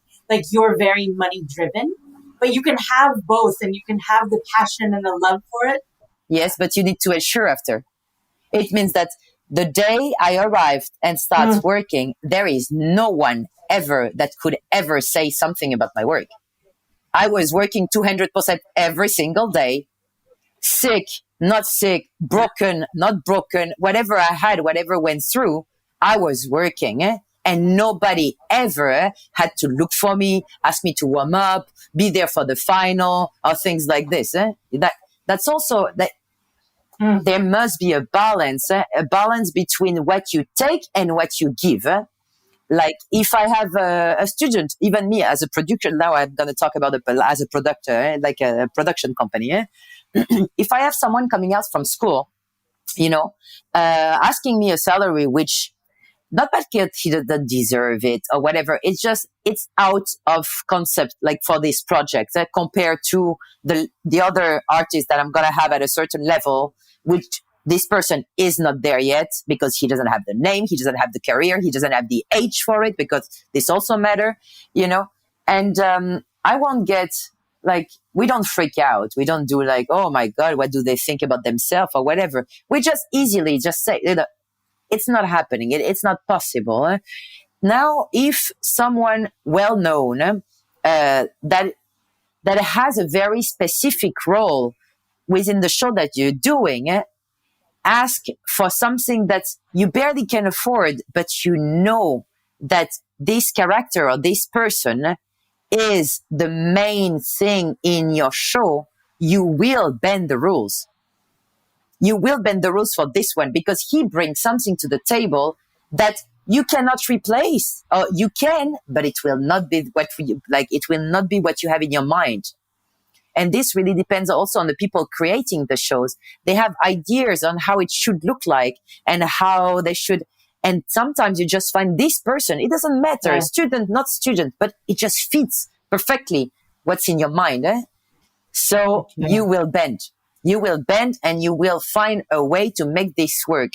Speaker 3: you're very money driven, but you can have both and you can have the passion and the love for it.
Speaker 2: Yes, but you need to assure after. It means that the day I arrived and start working, there is no one ever that could ever say something about my work. I was working 200% every single day, sick, not sick, broken, not broken, whatever I had, whatever went through, I was working. And nobody ever had to look for me, ask me to warm up, be there for the final or things like this. That's also that. There must be a balance between what you take and what you give. If I have a student, even me as a producer, now I'm going to talk about as a producer, like a production company. If I have someone coming out from school, asking me a salary, which not because he doesn't deserve it or whatever. It's out of concept, for this project compared to the other artists that I'm going to have at a certain level, which this person is not there yet because he doesn't have the name, he doesn't have the career, he doesn't have the age for it because this also matter, and, I won't get we don't freak out. We don't do oh my God, what do they think about themselves or whatever. We just easily just say, it's not happening. It's not possible. Now, if someone well-known that has a very specific role within the show that you're doing, ask for something that you barely can afford, but that this character or this person is the main thing in your show, you will bend the rules. You will bend the rules for this one because he brings something to the table that you cannot replace, or you can, but it will not be it will not be what you have in your mind. And this really depends also on the people creating the shows. They have ideas on how it should look like and how they should. And sometimes you just find this person. It doesn't matter,
Speaker 3: Yeah.
Speaker 2: student, not student, but it just fits perfectly what's in your mind. So you will bend. You will bend and you will find a way to make this work.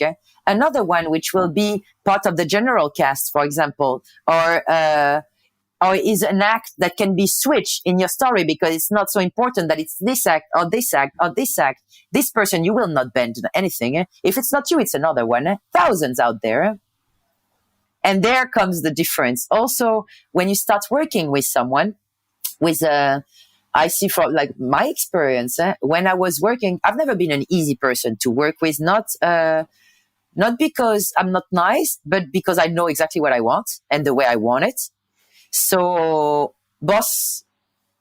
Speaker 2: Another one, which will be part of the general cast, for example, or is an act that can be switched in your story because it's not so important that it's this act or this act or this act. This person, you will not bend anything. If it's not you, it's another one. Thousands out there. And there comes the difference. Also, when you start working with someone, I see from like my experience, when I was working, I've never been an easy person to work with, not because I'm not nice, but because I know exactly what I want and the way I want it. So boss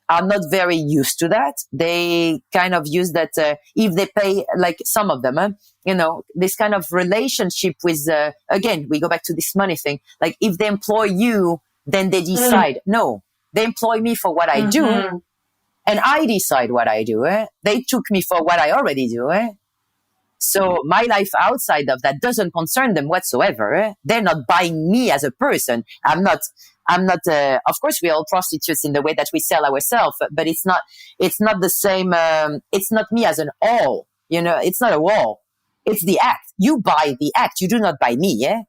Speaker 2: are not very used to that. They kind of use that if they pay, like some of them, this kind of relationship with, again, we go back to this money thing. Like if they employ you, then they decide. No, they employ me for what I do and I decide what I do. They took me for what I already do. So my life outside of that doesn't concern them whatsoever. They're not buying me as a person. I'm not, of course we're all prostitutes in the way that we sell ourselves, but it's not the same. It's not me as an all, it's not a wall. It's the act. You buy the act. You do not buy me. Yeah.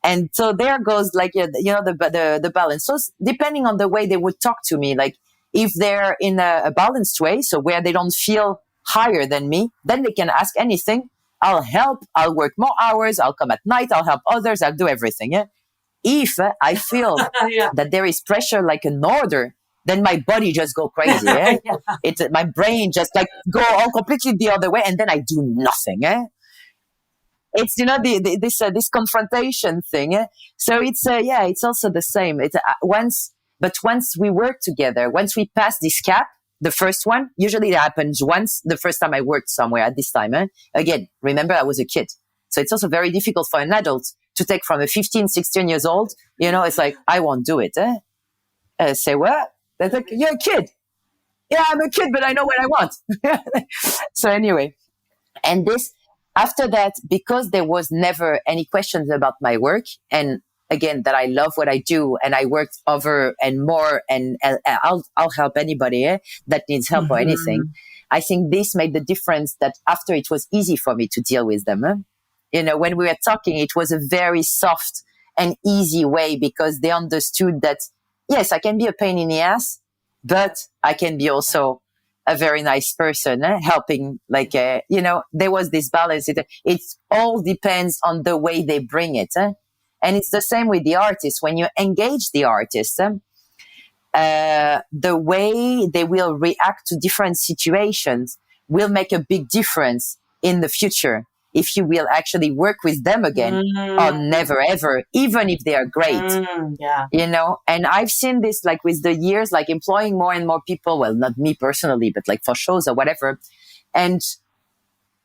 Speaker 2: And so there goes like, the balance. So depending on the way they would talk to me, like if they're in a balanced way, so where they don't feel higher than me, then they can ask anything. I'll help. I'll work more hours. I'll come at night. I'll help others. I'll do everything. Yeah. If I feel that there is pressure like an order, then my body just go crazy. Yeah? My brain just like go all completely the other way, and then I do nothing. Yeah? It's this confrontation thing. Yeah? So it's also the same. It's once we work together, once we pass this cap. The first one, usually that happens once the first time I worked somewhere at this time. Again, remember I was a kid. So it's also very difficult for an adult to take from a 15, 16 years old. It's like, I won't do it. Say what? They're like, you're a kid. Yeah, I'm a kid, but I know what I want. So anyway, and after that, because there was never any questions about my work, and again, that I love what I do and I worked over and more and I'll help anybody that needs help or anything. I think this made the difference that after it was easy for me to deal with them. When we were talking, it was a very soft and easy way because they understood that, yes, I can be a pain in the ass, but I can be also a very nice person, helping, there was this balance. It all depends on the way they bring it. And it's the same with the artist. When you engage the artist, the way they will react to different situations will make a big difference in the future. If you will actually work with them again or never ever, even if they are great, and I've seen this like with the years, like employing more and more people. Well, not me personally, but like for shows or whatever. And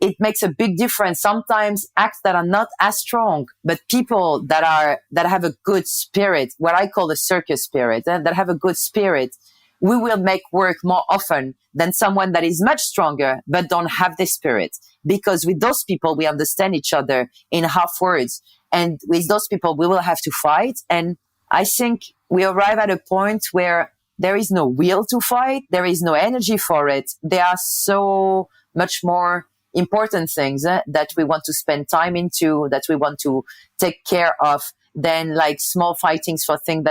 Speaker 2: it makes a big difference. Sometimes acts that are not as strong, but people that have a good spirit, what I call the circus spirit, that have a good spirit, we will make work more often than someone that is much stronger, but don't have the spirit. Because with those people, we understand each other in half words. And with those people, we will have to fight. And I think we arrive at a point where there is no will to fight. There is no energy for it. There are so much more important things that we want to spend time into, that we want to take care of, than like small fightings for things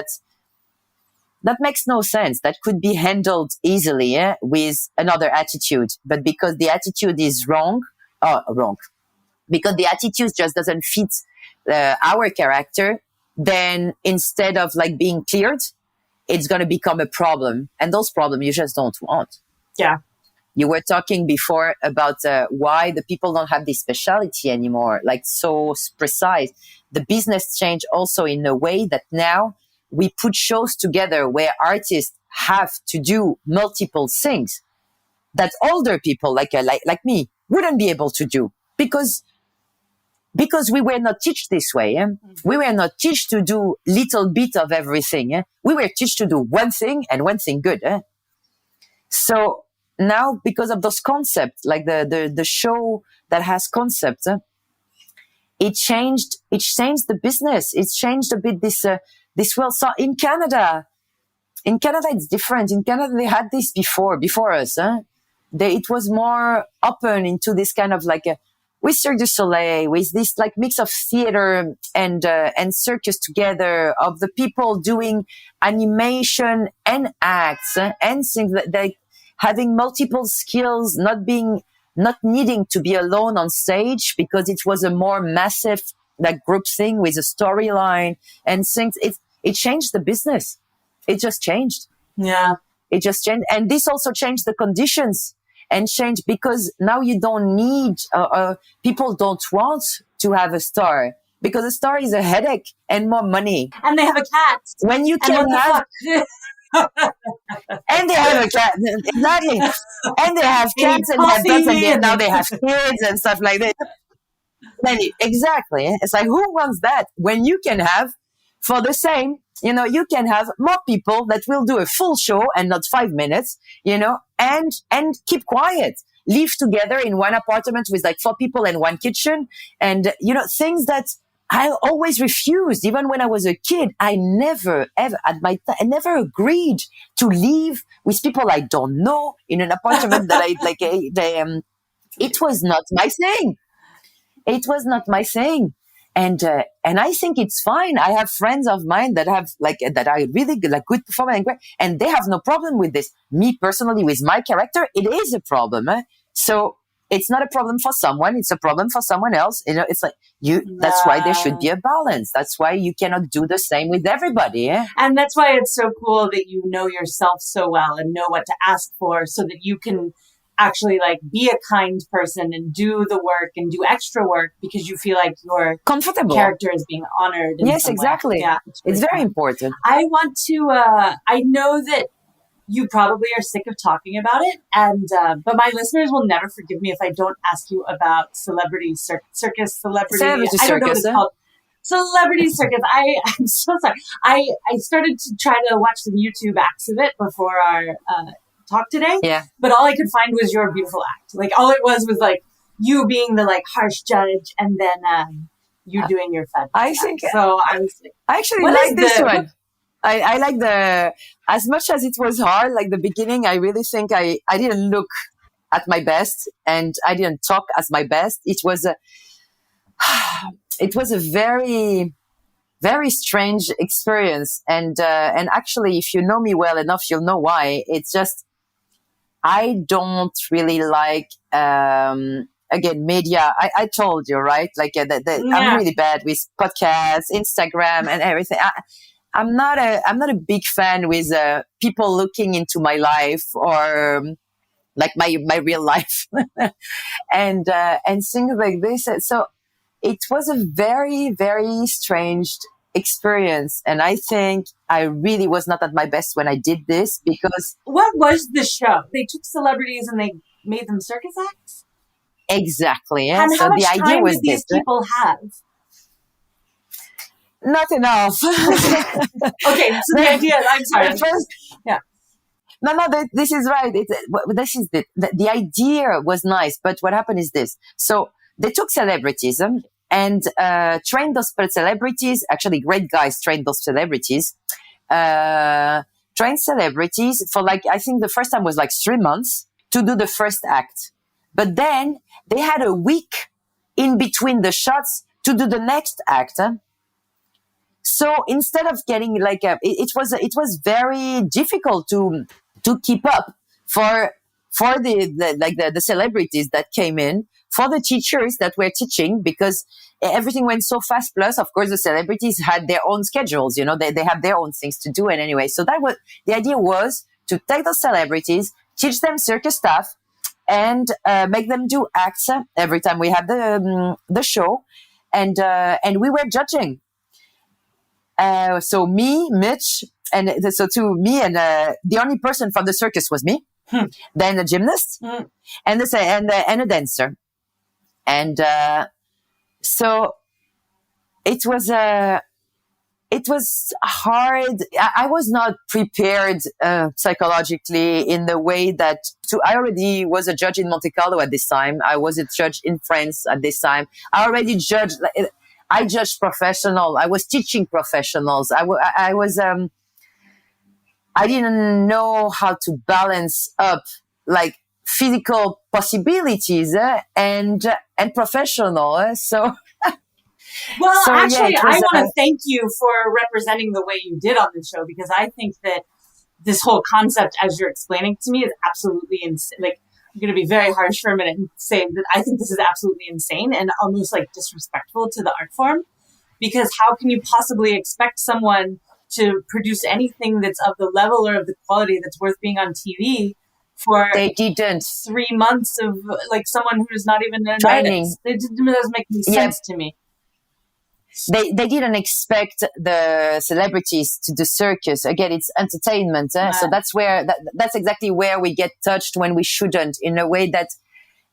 Speaker 2: that makes no sense, that could be handled easily with another attitude. But because the attitude is wrong, because the attitude just doesn't fit our character, then instead of like being cleared, it's going to become a problem. And those problems you just don't want.
Speaker 3: Yeah.
Speaker 2: You were talking before about why the people don't have this specialty anymore, like so precise. The business changed also in a way that now we put shows together where artists have to do multiple things that older people like me wouldn't be able to do, because because we were not taught this way. We were not taught to do little bit of everything. We were taught to do one thing and one thing good. So now, because of those concepts, like the show that has concepts, it changed the business. It changed a bit this world. So in Canada, it's different. In Canada, they had this before us. It was more open into this kind of like with Cirque du Soleil, with this like mix of theater and circus together, of the people doing animation and acts and things that they having multiple skills, not needing to be alone on stage, because it was a more massive like group thing with a storyline and things. It changed the business. It just changed.
Speaker 3: Yeah.
Speaker 2: It just changed. And this also changed the conditions and changed, because now you don't need, people don't want to have a star, because a star is a headache and more money.
Speaker 3: And they have a cat.
Speaker 2: When you can have, and they have a cat, exactly. And they have cats and they have dogs, and now they have kids and stuff like that. Exactly. It's like, who wants that when you can have, for the same, you can have more people that will do a full show and not 5 minutes, and keep quiet, live together in one apartment with like 4 people and 1 kitchen. And, things that I always refused. Even when I was a kid, I never, ever, I never agreed to live with people I don't know in an apartment that it was not my thing. It was not my thing. And I think it's fine. I have friends of mine that have that are really good performers and they have no problem with this. Me personally, with my character, it is a problem. So it's not a problem for someone. It's a problem for someone else. It's like that's why there should be a balance. That's why you cannot do the same with everybody.
Speaker 3: And that's why it's so cool that you know yourself so well and know what to ask for, so that you can actually be a kind person and do the work and do extra work, because you feel like your
Speaker 2: comfortable
Speaker 3: character is being honored.
Speaker 2: Yes, exactly.
Speaker 3: Yeah,
Speaker 2: it's very important.
Speaker 3: I want to, I know that you probably are sick of talking about it, and but my listeners will never forgive me if I don't ask you about Celebrity Circus. Celebrity
Speaker 2: I don't
Speaker 3: know what it's called. Celebrity Circus. I'm so sorry. I started to try to watch some YouTube acts of it before our talk today.
Speaker 2: Yeah.
Speaker 3: But all I could find was your beautiful act. All it was you being the harsh judge, and then you doing your fun.
Speaker 2: I think
Speaker 3: so. I was
Speaker 2: I actually like this one. I like as much as it was hard, like the beginning, I really think I didn't look at my best and I didn't talk as my best. It was a very, very strange experience. And actually, if you know me well enough, you'll know why. It's just, I don't really like, again, media. I told you, right? I'm really bad with podcasts, Instagram and everything. I'm not a big fan with people looking into my life or my real life and things like this. So it was a very, very strange experience, and I think I really was not at my best when I did this, because
Speaker 3: what was the show? They took celebrities and they made them circus acts.
Speaker 2: Exactly. Yeah?
Speaker 3: And
Speaker 2: so
Speaker 3: how much
Speaker 2: the idea
Speaker 3: time
Speaker 2: was
Speaker 3: did these people have?
Speaker 2: Not enough.
Speaker 3: Okay, so the idea, I'm sorry. Yeah.
Speaker 2: No, this is right. This is the idea was nice, but what happened is this. So they took celebrities and trained those celebrities, actually great guys trained those celebrities, trained celebrities for I think the first time was 3 months to do the first act. But then they had a week in between the shots to do the next act. So instead of getting it was very difficult to keep up for the celebrities that came in, for the teachers that were teaching, because everything went so fast. Plus, of course, the celebrities had their own schedules. They have their own things to do. And anyway, so that was the idea, was to take those celebrities, teach them circus stuff, and make them do acts every time we had the show, and we were judging. So me, Mitch, and so to me, and the only person from the circus was me. Then a gymnast, and a dancer, and So it was hard. I was not prepared psychologically in the way that. So I already was a judge in Monte Carlo at this time. I was a judge in France at this time. I already judged. I judged professional. I was teaching professionals. I was. I didn't know how to balance up like physical possibilities and professional. So.
Speaker 3: Well,
Speaker 2: So, yeah,
Speaker 3: actually,
Speaker 2: it
Speaker 3: I
Speaker 2: was,
Speaker 3: want to thank you for representing the way you did on the show, because I think that this whole concept, as you're explaining to me, is absolutely insane. Like, I'm going to be very harsh for a minute and say that I think this is absolutely insane and almost like disrespectful to the art form, because how can you possibly expect someone to produce anything that's of the level or of the quality that's worth being on TV for
Speaker 2: they didn't
Speaker 3: 3 months of like someone who's not even an
Speaker 2: training.
Speaker 3: artist? It doesn't make any sense to me.
Speaker 2: They didn't expect the celebrities to do circus. Again, it's entertainment. So that's exactly where we get touched when we shouldn't, in a way that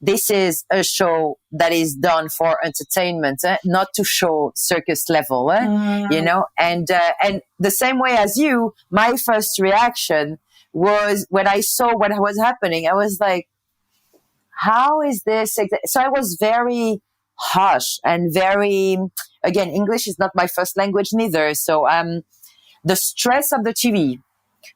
Speaker 2: this is a show that is done for entertainment, not to show circus level, you know, and the same way as you, my first reaction was when I saw what was happening, I was like, how is this? So I was very harsh and very, again, English is not my first language neither. So, the stress of the TV,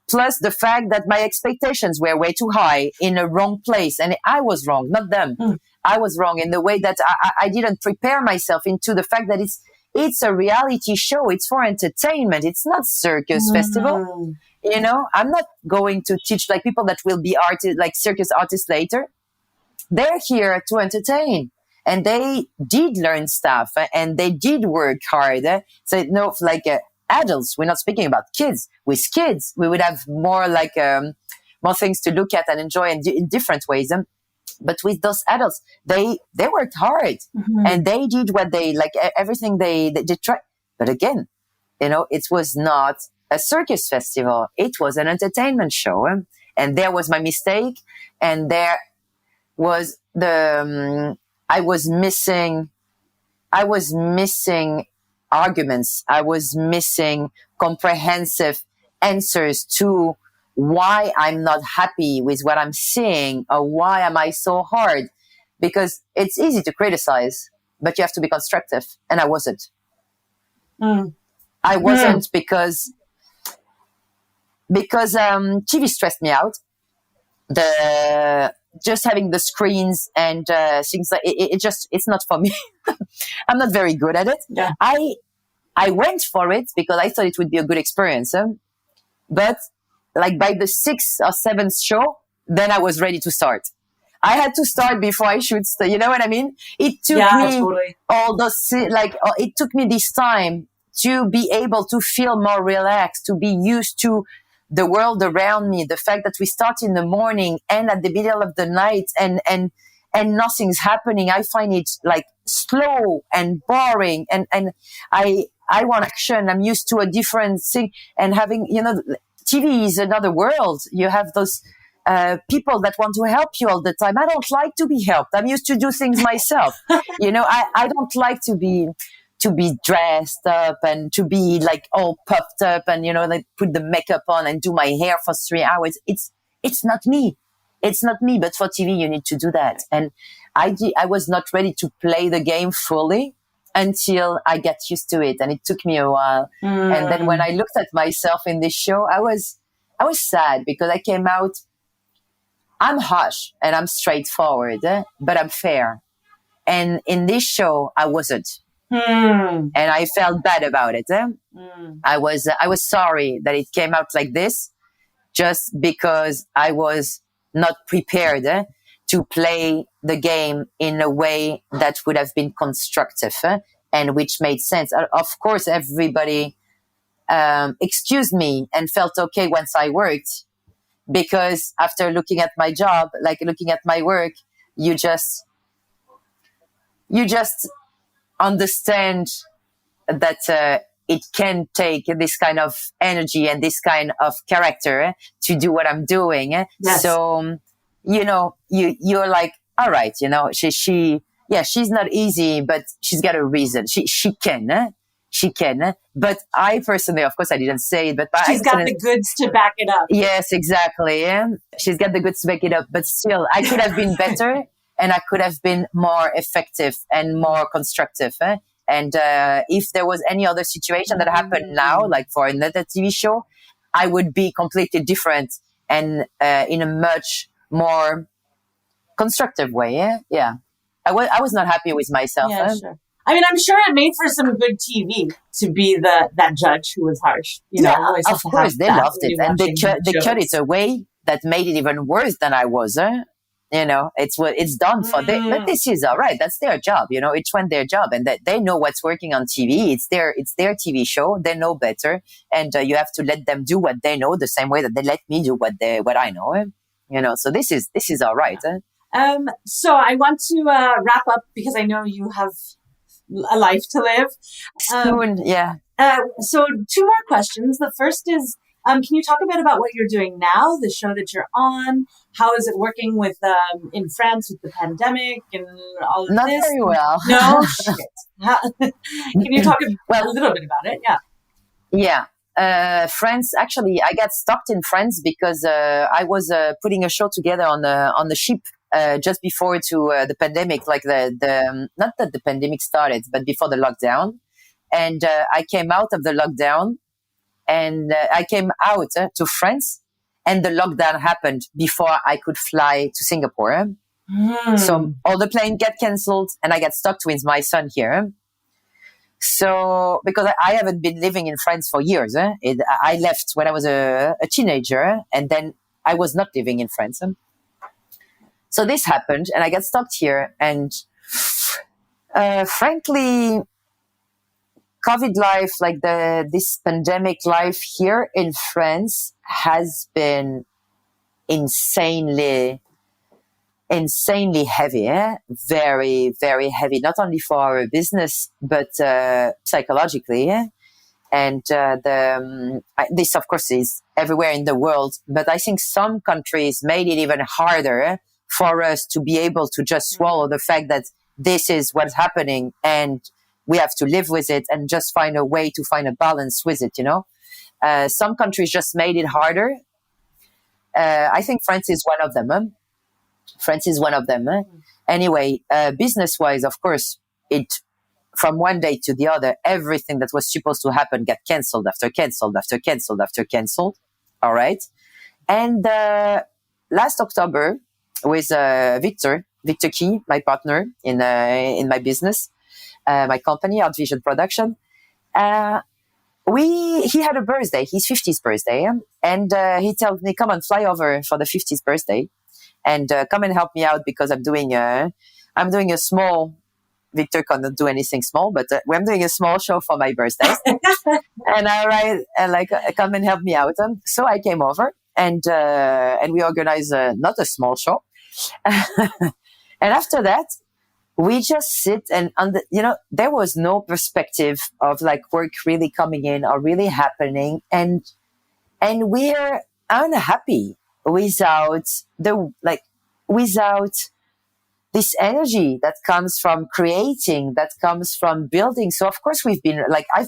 Speaker 2: plus the fact that my expectations were way too high in a wrong place. And I was wrong, not them. I was wrong in the way that I didn't prepare myself into the fact that it's a reality show. It's for entertainment. It's not circus festival. You know, I'm not going to teach like people that will be artists, like circus artists later. They're here to entertain. And they did learn stuff and they did work hard. So, no, like adults, we're not speaking about kids. With kids, we would have more like more things to look at and enjoy in different ways. But with those adults, they worked hard and they did what they like, everything they tried. But again, you know, it was not a circus festival. It was an entertainment show. And there was my mistake. And there was I was missing arguments. I was missing comprehensive answers to why I'm not happy with what I'm seeing, or why am I so hard? Because it's easy to criticize, but you have to be constructive. And I wasn't. I wasn't because TV stressed me out. Just having the screens and things like it's not for me. I'm not very good at it.
Speaker 3: Yeah.
Speaker 2: I went for it because I thought it would be a good experience. But like by the 6th or 7th show, then I was ready to start. I had to start before I should start. You know what I mean? It took me all those, like, it took me this time to be able to feel more relaxed, to be used to the world around me, the fact that we start in the morning and at the middle of the night and nothing's happening. I find it like slow and boring, and I want action. I'm used to a different thing, and having, you know, TV is another world. You have those people that want to help you all the time. I don't like to be helped. I'm used to do things myself. You know, I don't like to be dressed up and to be like all puffed up and, you know, like put the makeup on and do my hair for 3 hours. It's not me. It's not me. But for TV, you need to do that. And I was not ready to play the game fully until I got used to it. And it took me a while. And then when I looked at myself in this show, I was sad because I came out, I'm harsh and I'm straightforward, but I'm fair. And in this show, I wasn't. And I felt bad about it. I was sorry that it came out like this, just because I was not prepared to play the game in a way that would have been constructive and which made sense. Of course, everybody excused me and felt okay once I worked, because after looking at my job, like looking at my work, you just understand that it can take this kind of energy and this kind of character to do what I'm doing. Yes. So, you know, you're like, all right, you know, she yeah, she's not easy, but she's got a reason. She can. She can. But I personally, of course, I didn't say it, but
Speaker 3: she's got the goods to back it up.
Speaker 2: Yes, exactly. Yeah. She's got the goods to back it up. But still, I could have been better and I could have been more effective and more constructive. And if there was any other situation that happened now, like for another TV show, I would be completely different and in a much more constructive way. Yeah. I was not happy with myself.
Speaker 3: Yeah, sure. I mean, I'm sure it made for some good TV to be that judge who was harsh.
Speaker 2: Yeah, of course, they loved it. And they cut it away that made it even worse than I was. It's done for them. But this is all right. That's their job. Each one their job. And that they know what's working on TV. It's their TV show. They know better. And you have to let them do what they know the same way that they let me do what I know. So this is all right.
Speaker 3: So I want to wrap up because I know you have a life to live.
Speaker 2: Soon, yeah.
Speaker 3: So 2 more questions. The first is, can you talk a bit about what you're doing now, the show that you're on? How is it working with in France with the pandemic and all of
Speaker 2: Not
Speaker 3: this?
Speaker 2: Not very well.
Speaker 3: No? Shit. Can you talk a little bit about it? Yeah.
Speaker 2: Yeah. France, actually, I got stuck in France because I was putting a show together on the ship just before the pandemic, like the not that the pandemic started, but before the lockdown. And I came out of the lockdown and I came out to France and the lockdown happened before I could fly to Singapore. So all the planes get cancelled and I got stuck with my son here. So, because I haven't been living in France for years. I left when I was a teenager and then I was not living in France. So this happened and I got stuck here. And frankly, COVID life, like this pandemic life here in France has been insanely heavy, very, very heavy, not only for our business, but psychologically. And this, of course, is everywhere in the world. But I think some countries made it even harder for us to be able to just swallow the fact that this is what's happening and we have to live with it and just find a way to find a balance with it, Some countries just made it harder. I think France is one of them. France is one of them. Anyway, business-wise, of course, from one day to the other, everything that was supposed to happen got cancelled after cancelled after cancelled after cancelled. All right. And last October, with Victor Key, my partner in my business, my company, Art Vision Production, he had a birthday, his 50th birthday, and he told me, come and fly over for the 50th birthday. And come and help me out because I'm doing a small. Victor cannot do anything small, but I'm doing a small show for my birthday. And come and help me out. So I came over and we organized not a small show. And after that, we just sit and there was no perspective of like work really coming in or really happening, and we're unhappy without this energy that comes from creating, that comes from building. So of course I've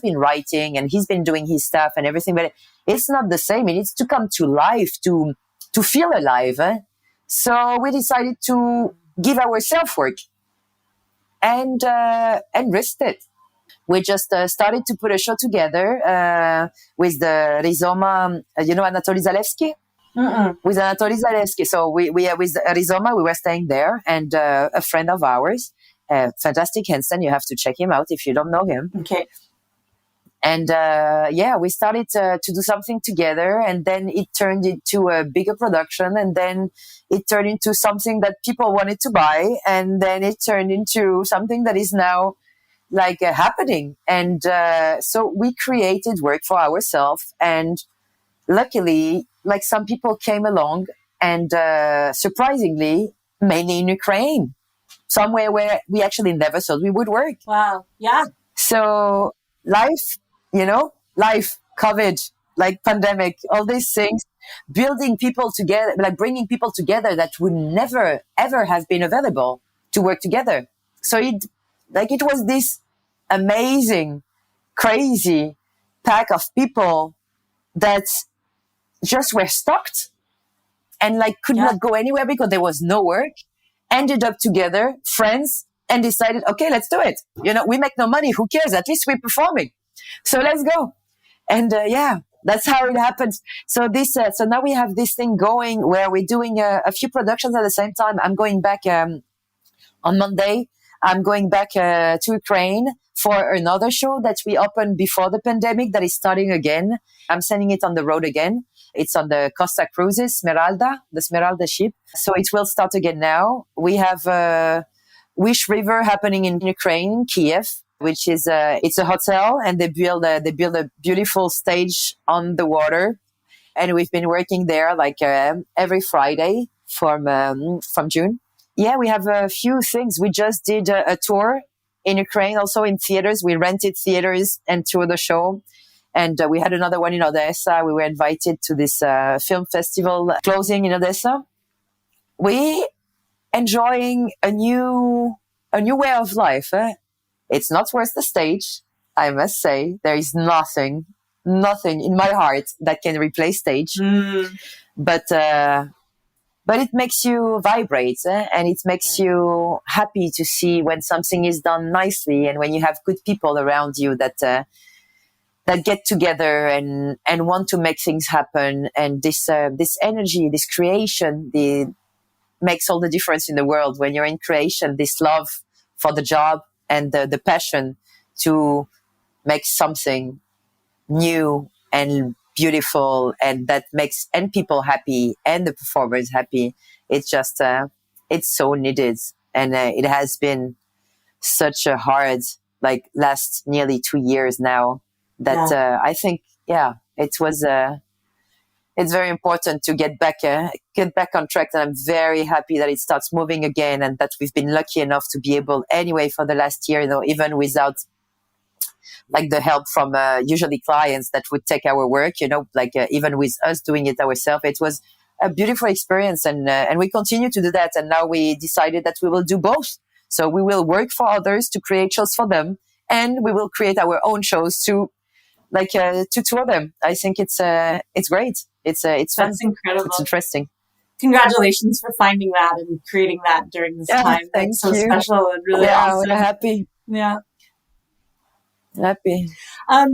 Speaker 2: been writing and he's been doing his stuff and everything, but it's not the same. It needs to come to life to feel alive. So we decided to give ourselves work and risk it. We just started to put a show together with the Rizoma, Anatoly Zalewski? With Anatoly Zalewski. So we with Rizoma, we were staying there, and a friend of ours, fantastic Hansen, you have to check him out if you don't know him.
Speaker 3: Okay.
Speaker 2: And we started to do something together, and then it turned into a bigger production, and then it turned into something that people wanted to buy, and then it turned into something that is now like happening. And so we created work for ourselves, and luckily, like some people came along, and surprisingly, mainly in Ukraine, somewhere where we actually never thought we would work.
Speaker 3: Wow. Yeah.
Speaker 2: So life, COVID, like pandemic, all these things, building people together, like bringing people together that would never, ever have been available to work together. So it was this amazing, crazy pack of people that just were stuck and like could not go anywhere because there was no work, ended up together, friends, and decided, okay, let's do it. We make no money. Who cares? At least we're performing. So let's go. And that's how it happened. So so now we have this thing going where we're doing a few productions at the same time. I'm going back on Monday. I'm going back to Ukraine for another show that we opened before the pandemic that is starting again. I'm sending it on the road again. It's on the Costa Cruises, the Smeralda ship. So it will start again now. We have Wish River happening in Ukraine, Kiev, which is it's a hotel, and they build a beautiful stage on the water, and we've been working there like every Friday from June. Yeah, we have a few things. We just did a tour in Ukraine, also in theaters. We rented theaters and toured the show. And we had another one in Odessa. We were invited to this film festival closing in Odessa. We enjoying a new way of life. It's not worth the stage, I must say. There is nothing in my heart that can replace stage. But it makes you vibrate, and it makes you happy to see when something is done nicely, and when you have good people around you that get together and want to make things happen. And this energy, this creation, makes all the difference in the world. When you're in creation, this love for the job and the passion to make something new and beautiful, and that makes and people happy and the performers happy. It's just it's so needed, and it has been such a hard last nearly 2 years now that I think it was it's very important to get back on track, and I'm very happy that it starts moving again, and that we've been lucky enough to be able anyway for the last year, even without the help from usually clients that would take our work, even with us doing it ourselves. It was a beautiful experience, and we continue to do that. And now we decided that we will do both. So we will work for others to create shows for them, and we will create our own shows to tour them. I think it's great. It's fun.
Speaker 3: That's incredible.
Speaker 2: It's interesting.
Speaker 3: Congratulations for finding that and creating that during this time.
Speaker 2: Thanks.
Speaker 3: So special and really awesome.
Speaker 2: We're happy.
Speaker 3: Yeah.
Speaker 2: Happy.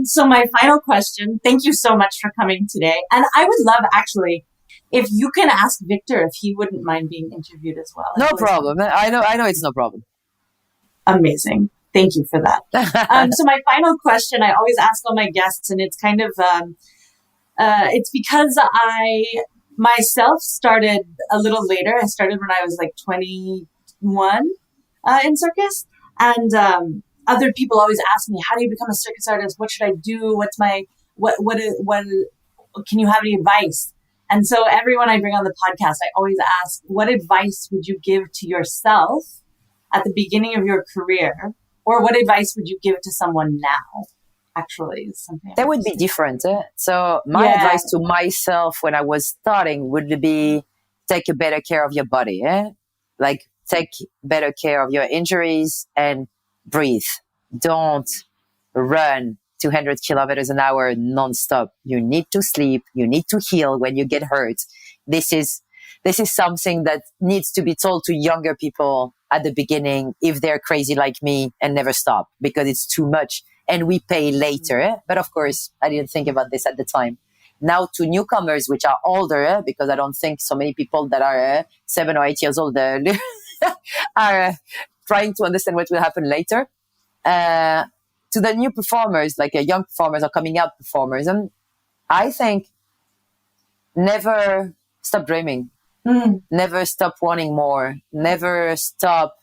Speaker 3: So my final question, thank you so much for coming today. And I would love, actually, if you can ask Victor if he wouldn't mind being interviewed as well.
Speaker 2: No problem. I know it's no problem.
Speaker 3: Amazing. Thank you for that. So my final question, I always ask all my guests, and it's kind of, it's because I myself started a little later. I started when I was 21 in circus. And other people always ask me, how do you become a circus artist? What should I do? What's my, what can you have any advice? And so everyone I bring on the podcast, I always ask, what advice would you give to yourself at the beginning of your career? Or what advice would you give to someone now? Actually, something
Speaker 2: that would be different. So my advice to myself when I was starting would be take a better care of your body. Take better care of your injuries and breathe. Don't run 200 kilometers an hour nonstop. You need to sleep. You need to heal when you get hurt. This is something that needs to be told to younger people at the beginning if they're crazy like me and never stop, because it's too much and we pay later. But of course, I didn't think about this at the time. Now to newcomers, which are older, because I don't think so many people that are 7 or 8 years old are trying to understand what will happen later. To the new performers, young performers or coming out performers, and I think never stop dreaming. Never stop wanting more. Never stop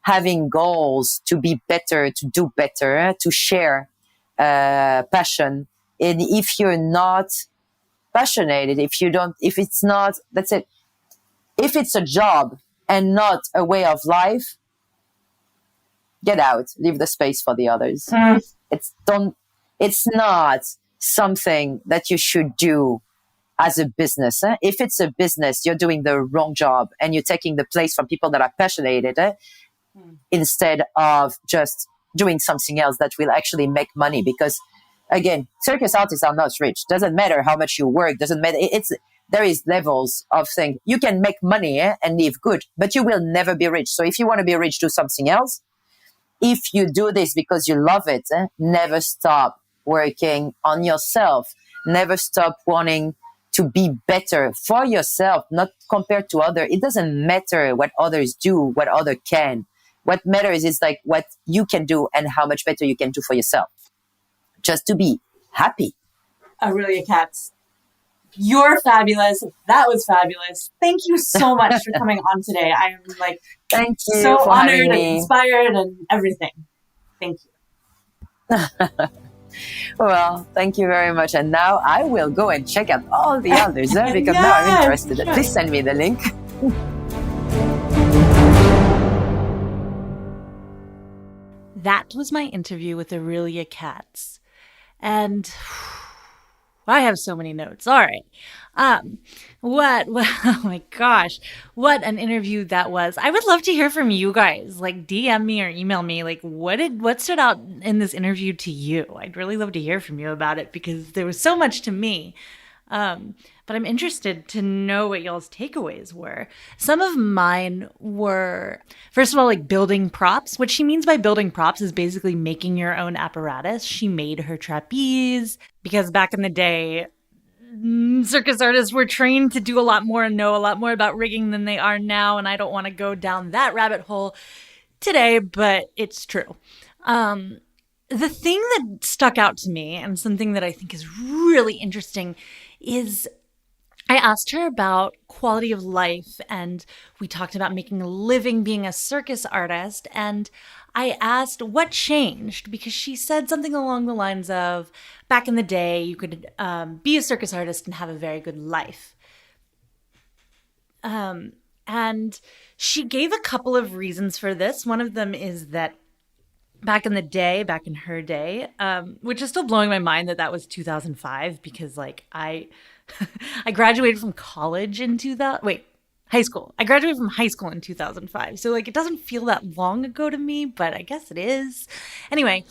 Speaker 2: having goals to be better, to do better, to share passion. And if you're not passionate, if it's not, that's it. If it's a job and not a way of life, get out, leave the space for the others. It's not something that you should do as a business. If it's a business, you're doing the wrong job and you're taking the place from people that are passionate. instead of just doing something else that will actually make money. Because again, circus artists are not rich. Doesn't matter how much you work. Doesn't matter. There is levels of things. You can make money and live good, but you will never be rich. So if you want to be rich, do something else. If you do this because you love it, never stop working on yourself. Never stop wanting to be better for yourself, not compared to others. It doesn't matter what others do, what others can. What matters is like what you can do and how much better you can do for yourself. Just to be happy.
Speaker 3: Aurelia Katz, you're fabulous. That was fabulous. Thank you so much for coming on today. I am like
Speaker 2: Thank you
Speaker 3: so
Speaker 2: for
Speaker 3: honored
Speaker 2: having
Speaker 3: and
Speaker 2: me.
Speaker 3: inspired and everything. Thank you.
Speaker 2: Well, thank you very much. And now I will go and check out all the others because now I'm interested.
Speaker 3: Sure.
Speaker 2: Please send me the link.
Speaker 1: That was my interview with Aurelia Katz. And I have so many notes. All right. Oh my gosh, what an interview that was. I would love to hear from you guys. Like DM me or email me. Like what stood out in this interview to you? I'd really love to hear from you about it because there was so much to me. But I'm interested to know what y'all's takeaways were. Some of mine were, first of all, like building props. What she means by building props is basically making your own apparatus. She made her trapeze because back in the day, circus artists were trained to do a lot more and know a lot more about rigging than they are now. And I don't want to go down that rabbit hole today, but it's true. The thing that stuck out to me and something that I think is really interesting is I asked her about quality of life, and we talked about making a living being a circus artist, and I asked what changed, because she said something along the lines of, back in the day, you could be a circus artist and have a very good life. And she gave a couple of reasons for this. One of them is that back in her day, which is still blowing my mind that was 2005, because like I graduated from college in high school. I graduated from high school in 2005. So like it doesn't feel that long ago to me, but I guess it is. Anyway,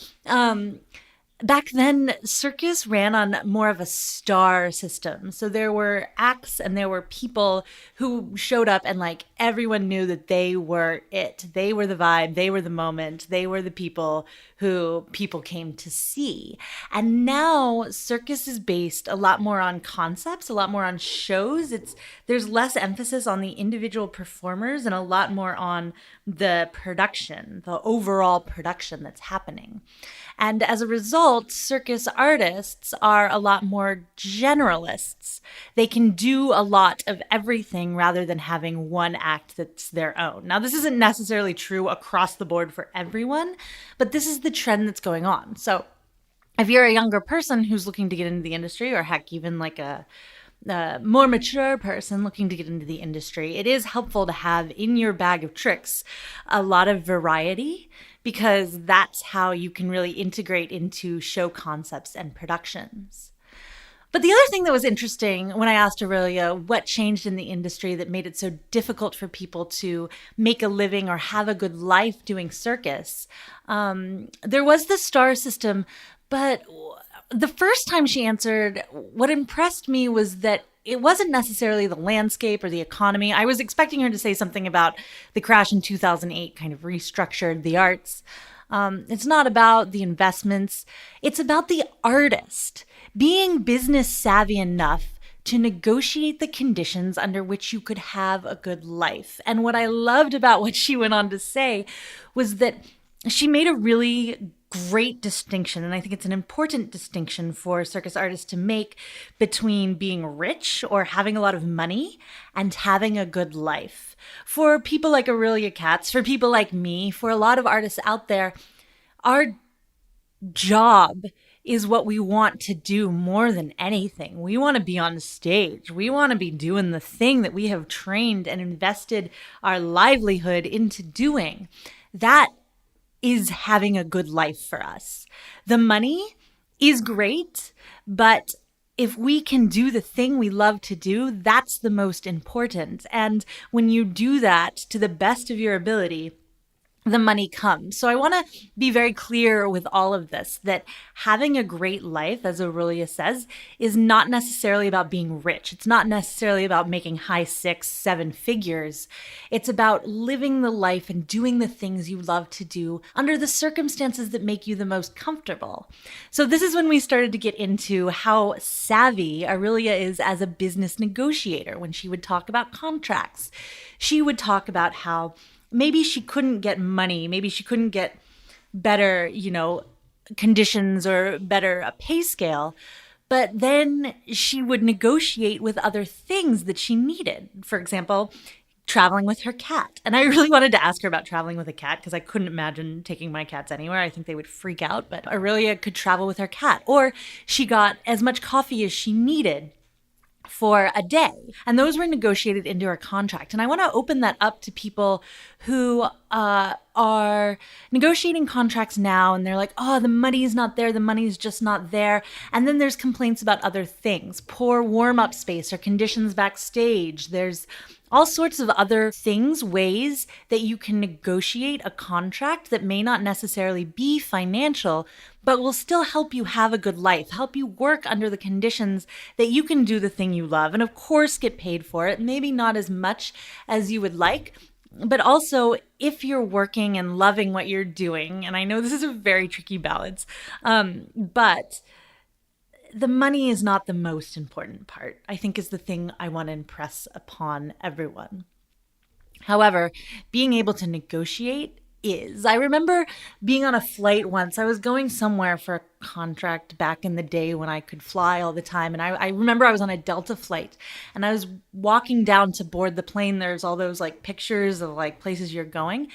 Speaker 1: back then, circus ran on more of a star system. So there were acts and there were people who showed up and like everyone knew that they were it. They were the vibe. They were the moment. They were the people who people came to see. And now circus is based a lot more on concepts, a lot more on shows. There's less emphasis on the individual performers and a lot more on the production, the overall production that's happening. And as a result, circus artists are a lot more generalists. They can do a lot of everything rather than having one act that's their own. Now, this isn't necessarily true across the board for everyone, but this is the trend that's going on. So if you're a younger person who's looking to get into the industry, or heck, even like a more mature person looking to get into the industry, it is helpful to have in your bag of tricks a lot of variety, because that's how you can really integrate into show concepts and productions. But the other thing that was interesting when I asked Aurelia what changed in the industry that made it so difficult for people to make a living or have a good life doing circus, there was the star system, but the first time she answered, what impressed me was that it wasn't necessarily the landscape or the economy. I was expecting her to say something about the crash in 2008 kind of restructured the arts. It's not about the investments. It's about the artist being business savvy enough to negotiate the conditions under which you could have a good life. And what I loved about what she went on to say was that she made a really great distinction, and I think it's an important distinction for circus artists to make, between being rich or having a lot of money and having a good life. For people like Aurelia Katz, for people like me, for a lot of artists out there, our job is what we want to do more than anything. We want to be on stage. We want to be doing the thing that we have trained and invested our livelihood into doing. That is having a good life for us. The money is great, but if we can do the thing we love to do, that's the most important. And when you do that to the best of your ability, the money comes. So I want to be very clear with all of this that having a great life, as Aurelia says, is not necessarily about being rich. It's not necessarily about making high 6-7 figures. It's about living the life and doing the things you love to do under the circumstances that make you the most comfortable. So this is when we started to get into how savvy Aurelia is as a business negotiator. When she would talk about contracts, she would talk about how maybe she couldn't get money, maybe she couldn't get better, conditions or better pay scale, but then she would negotiate with other things that she needed. For example, traveling with her cat. And I really wanted to ask her about traveling with a cat because I couldn't imagine taking my cats anywhere. I think they would freak out, but Aurelia could travel with her cat. Or she got as much coffee as she needed for a day. And those were negotiated into her contract. And I want to open that up to people who are negotiating contracts now and they're like, oh, the money's not there. The money's just not there. And then there's complaints about other things, poor warm-up space or conditions backstage. There's all sorts of other things, ways that you can negotiate a contract that may not necessarily be financial, but will still help you have a good life, help you work under the conditions that you can do the thing you love, and of course get paid for it, maybe not as much as you would like, but also if you're working and loving what you're doing, and I know this is a very tricky balance, but the money is not the most important part, I think, is the thing I want to impress upon everyone. However, being able to negotiate is. I remember being on a flight once. I was going somewhere for a contract back in the day when I could fly all the time. And I remember I was on a Delta flight and I was walking down to board the plane. There's all those pictures of places you're going.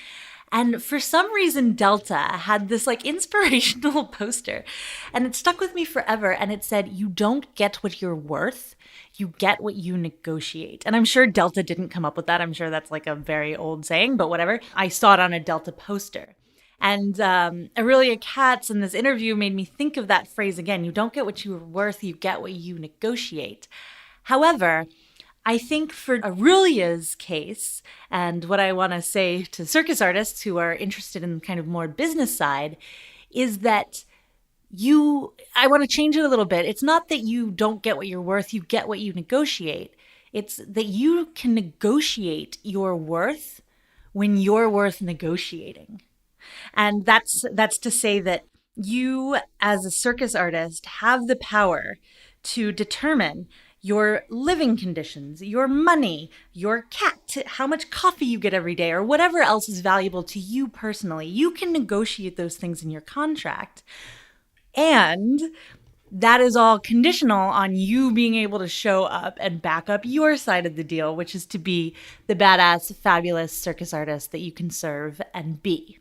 Speaker 1: And for some reason, Delta had this inspirational poster and it stuck with me forever. And it said, you don't get what you're worth, you get what you negotiate. And I'm sure Delta didn't come up with that. I'm sure that's a very old saying, but whatever. I saw it on a Delta poster. And Aurelia Katz in this interview made me think of that phrase again. You don't get what you're worth, you get what you negotiate. However, I think for Aurelia's case, and what I want to say to circus artists who are interested in kind of more business side, is that I want to change it a little bit. It's not that you don't get what you're worth, you get what you negotiate. It's that you can negotiate your worth when you're worth negotiating. And that's to say that you, as a circus artist, have the power to determine your living conditions, your money, your cat, how much coffee you get every day, or whatever else is valuable to you personally. You can negotiate those things in your contract. And that is all conditional on you being able to show up and back up your side of the deal, which is to be the badass, fabulous circus artist that you can serve and be.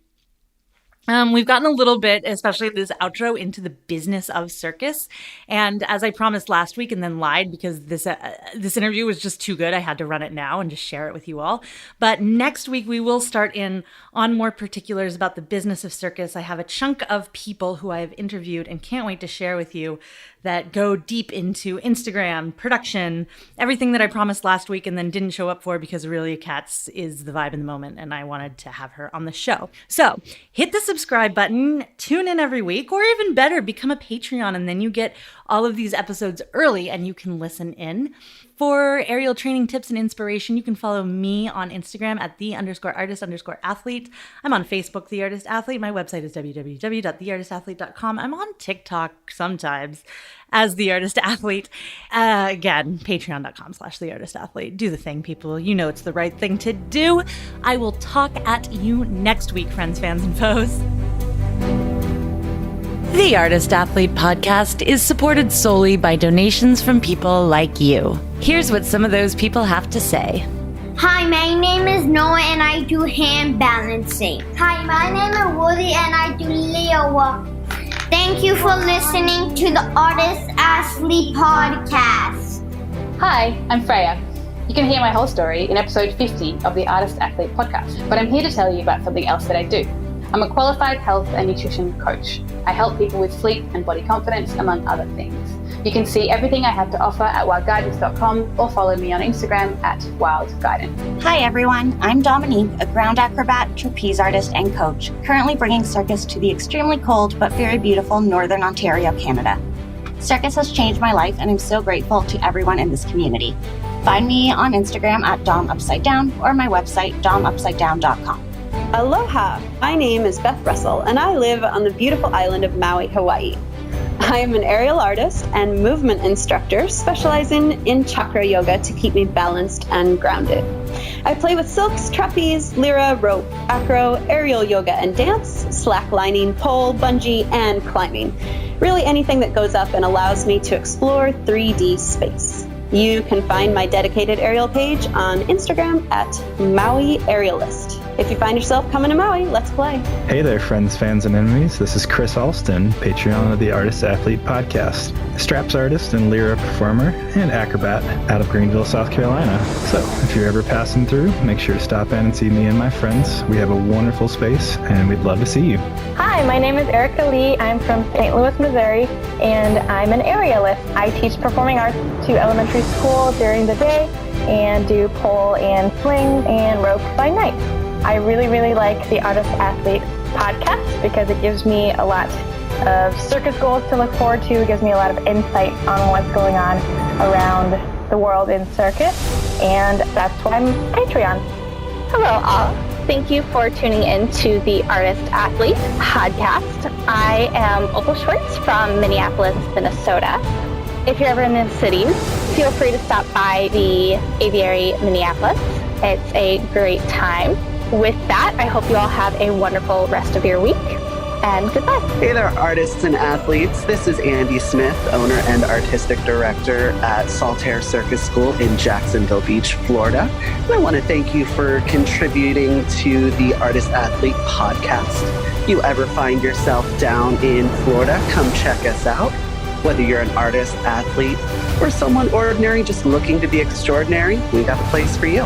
Speaker 1: We've gotten a little bit, especially this outro, into the business of circus. And as I promised last week and then lied because this interview was just too good, I had to run it now and just share it with you all. But next week, we will start in on more particulars about the business of circus. I have a chunk of people who I have interviewed and can't wait to share with you that go deep into Instagram, production, everything that I promised last week and then didn't show up for because Aurelia Katz is the vibe in the moment and I wanted to have her on the show. So hit the subscribe button, tune in every week, or even better, become a Patreon and then you get all of these episodes early and you can listen in. For aerial training tips and inspiration, you can follow me on Instagram at @the_artist_athlete. I'm on Facebook, The Artist Athlete. My website is www.theartistathlete.com. I'm on TikTok sometimes as The Artist Athlete. Again, patreon.com/theartistathlete. Do the thing, people. You know it's the right thing to do. I will talk at you next week, friends, fans, and foes. The Artist Athlete podcast is supported solely by donations from people like you. Here's what some of those people have to say.
Speaker 4: Hi, my name is Noah and I do hand balancing. Hi, my name is Woody and I do Leo walk. Thank you for listening to the Artist Athlete podcast.
Speaker 5: Hi, I'm Freya. You can hear my whole story in episode 50 of the Artist Athlete podcast, but I'm here to tell you about something else that I do. I'm a qualified health and nutrition coach. I help people with sleep and body confidence, among other things. You can see everything I have to offer at wildguidance.com or follow me on Instagram at wildguidance.
Speaker 6: Hi everyone, I'm Dominique, a ground acrobat, trapeze artist, and coach, currently bringing circus to the extremely cold but very beautiful Northern Ontario, Canada. Circus has changed my life and I'm so grateful to everyone in this community. Find me on Instagram at DomUpsideDown or my website domupsidedown.com.
Speaker 7: Aloha! My name is Beth Russell and I live on the beautiful island of Maui, Hawaii. I am an aerial artist and movement instructor specializing in chakra yoga to keep me balanced and grounded. I play with silks, trapeze, lyra, rope, acro, aerial yoga and dance, slacklining, pole, bungee, and climbing. Really anything that goes up and allows me to explore 3D space. You can find my dedicated aerial page on Instagram at Maui Aerialist. If you find yourself coming to Maui, let's play.
Speaker 8: Hey there, friends, fans, and enemies. This is Chris Alston, Patreon of the Artist Athlete Podcast, straps artist and lyra performer and acrobat out of Greenville, South Carolina. So if you're ever passing through, make sure to stop in and see me and my friends. We have a wonderful space, and we'd love to see you.
Speaker 9: Hi, my name is Erica Lee. I'm from St. Louis, Missouri, and I'm an aerialist. I teach performing arts to elementary school during the day and do pole and swing and rope by night. I really, really like the Artist Athlete podcast because it gives me a lot of circus goals to look forward to. It gives me a lot of insight on what's going on around the world in circus, and that's why I'm Patreon.
Speaker 10: Hello all. Thank you for tuning in to the Artist Athlete podcast. I am Opal Schwartz from Minneapolis, Minnesota. If you're ever in the cities, feel free to stop by the Aviary Minneapolis. It's a great time. With that, I hope you all have a wonderful rest of your week, and goodbye.
Speaker 11: Hey there, artists and athletes. This is Andy Smith, owner and artistic director at Saltaire Circus School in Jacksonville Beach, Florida. And I want to thank you for contributing to the Artist Athlete podcast. If you ever find yourself down in Florida, come check us out. Whether you're an artist, athlete, or someone ordinary just looking to be extraordinary, we got a place for you.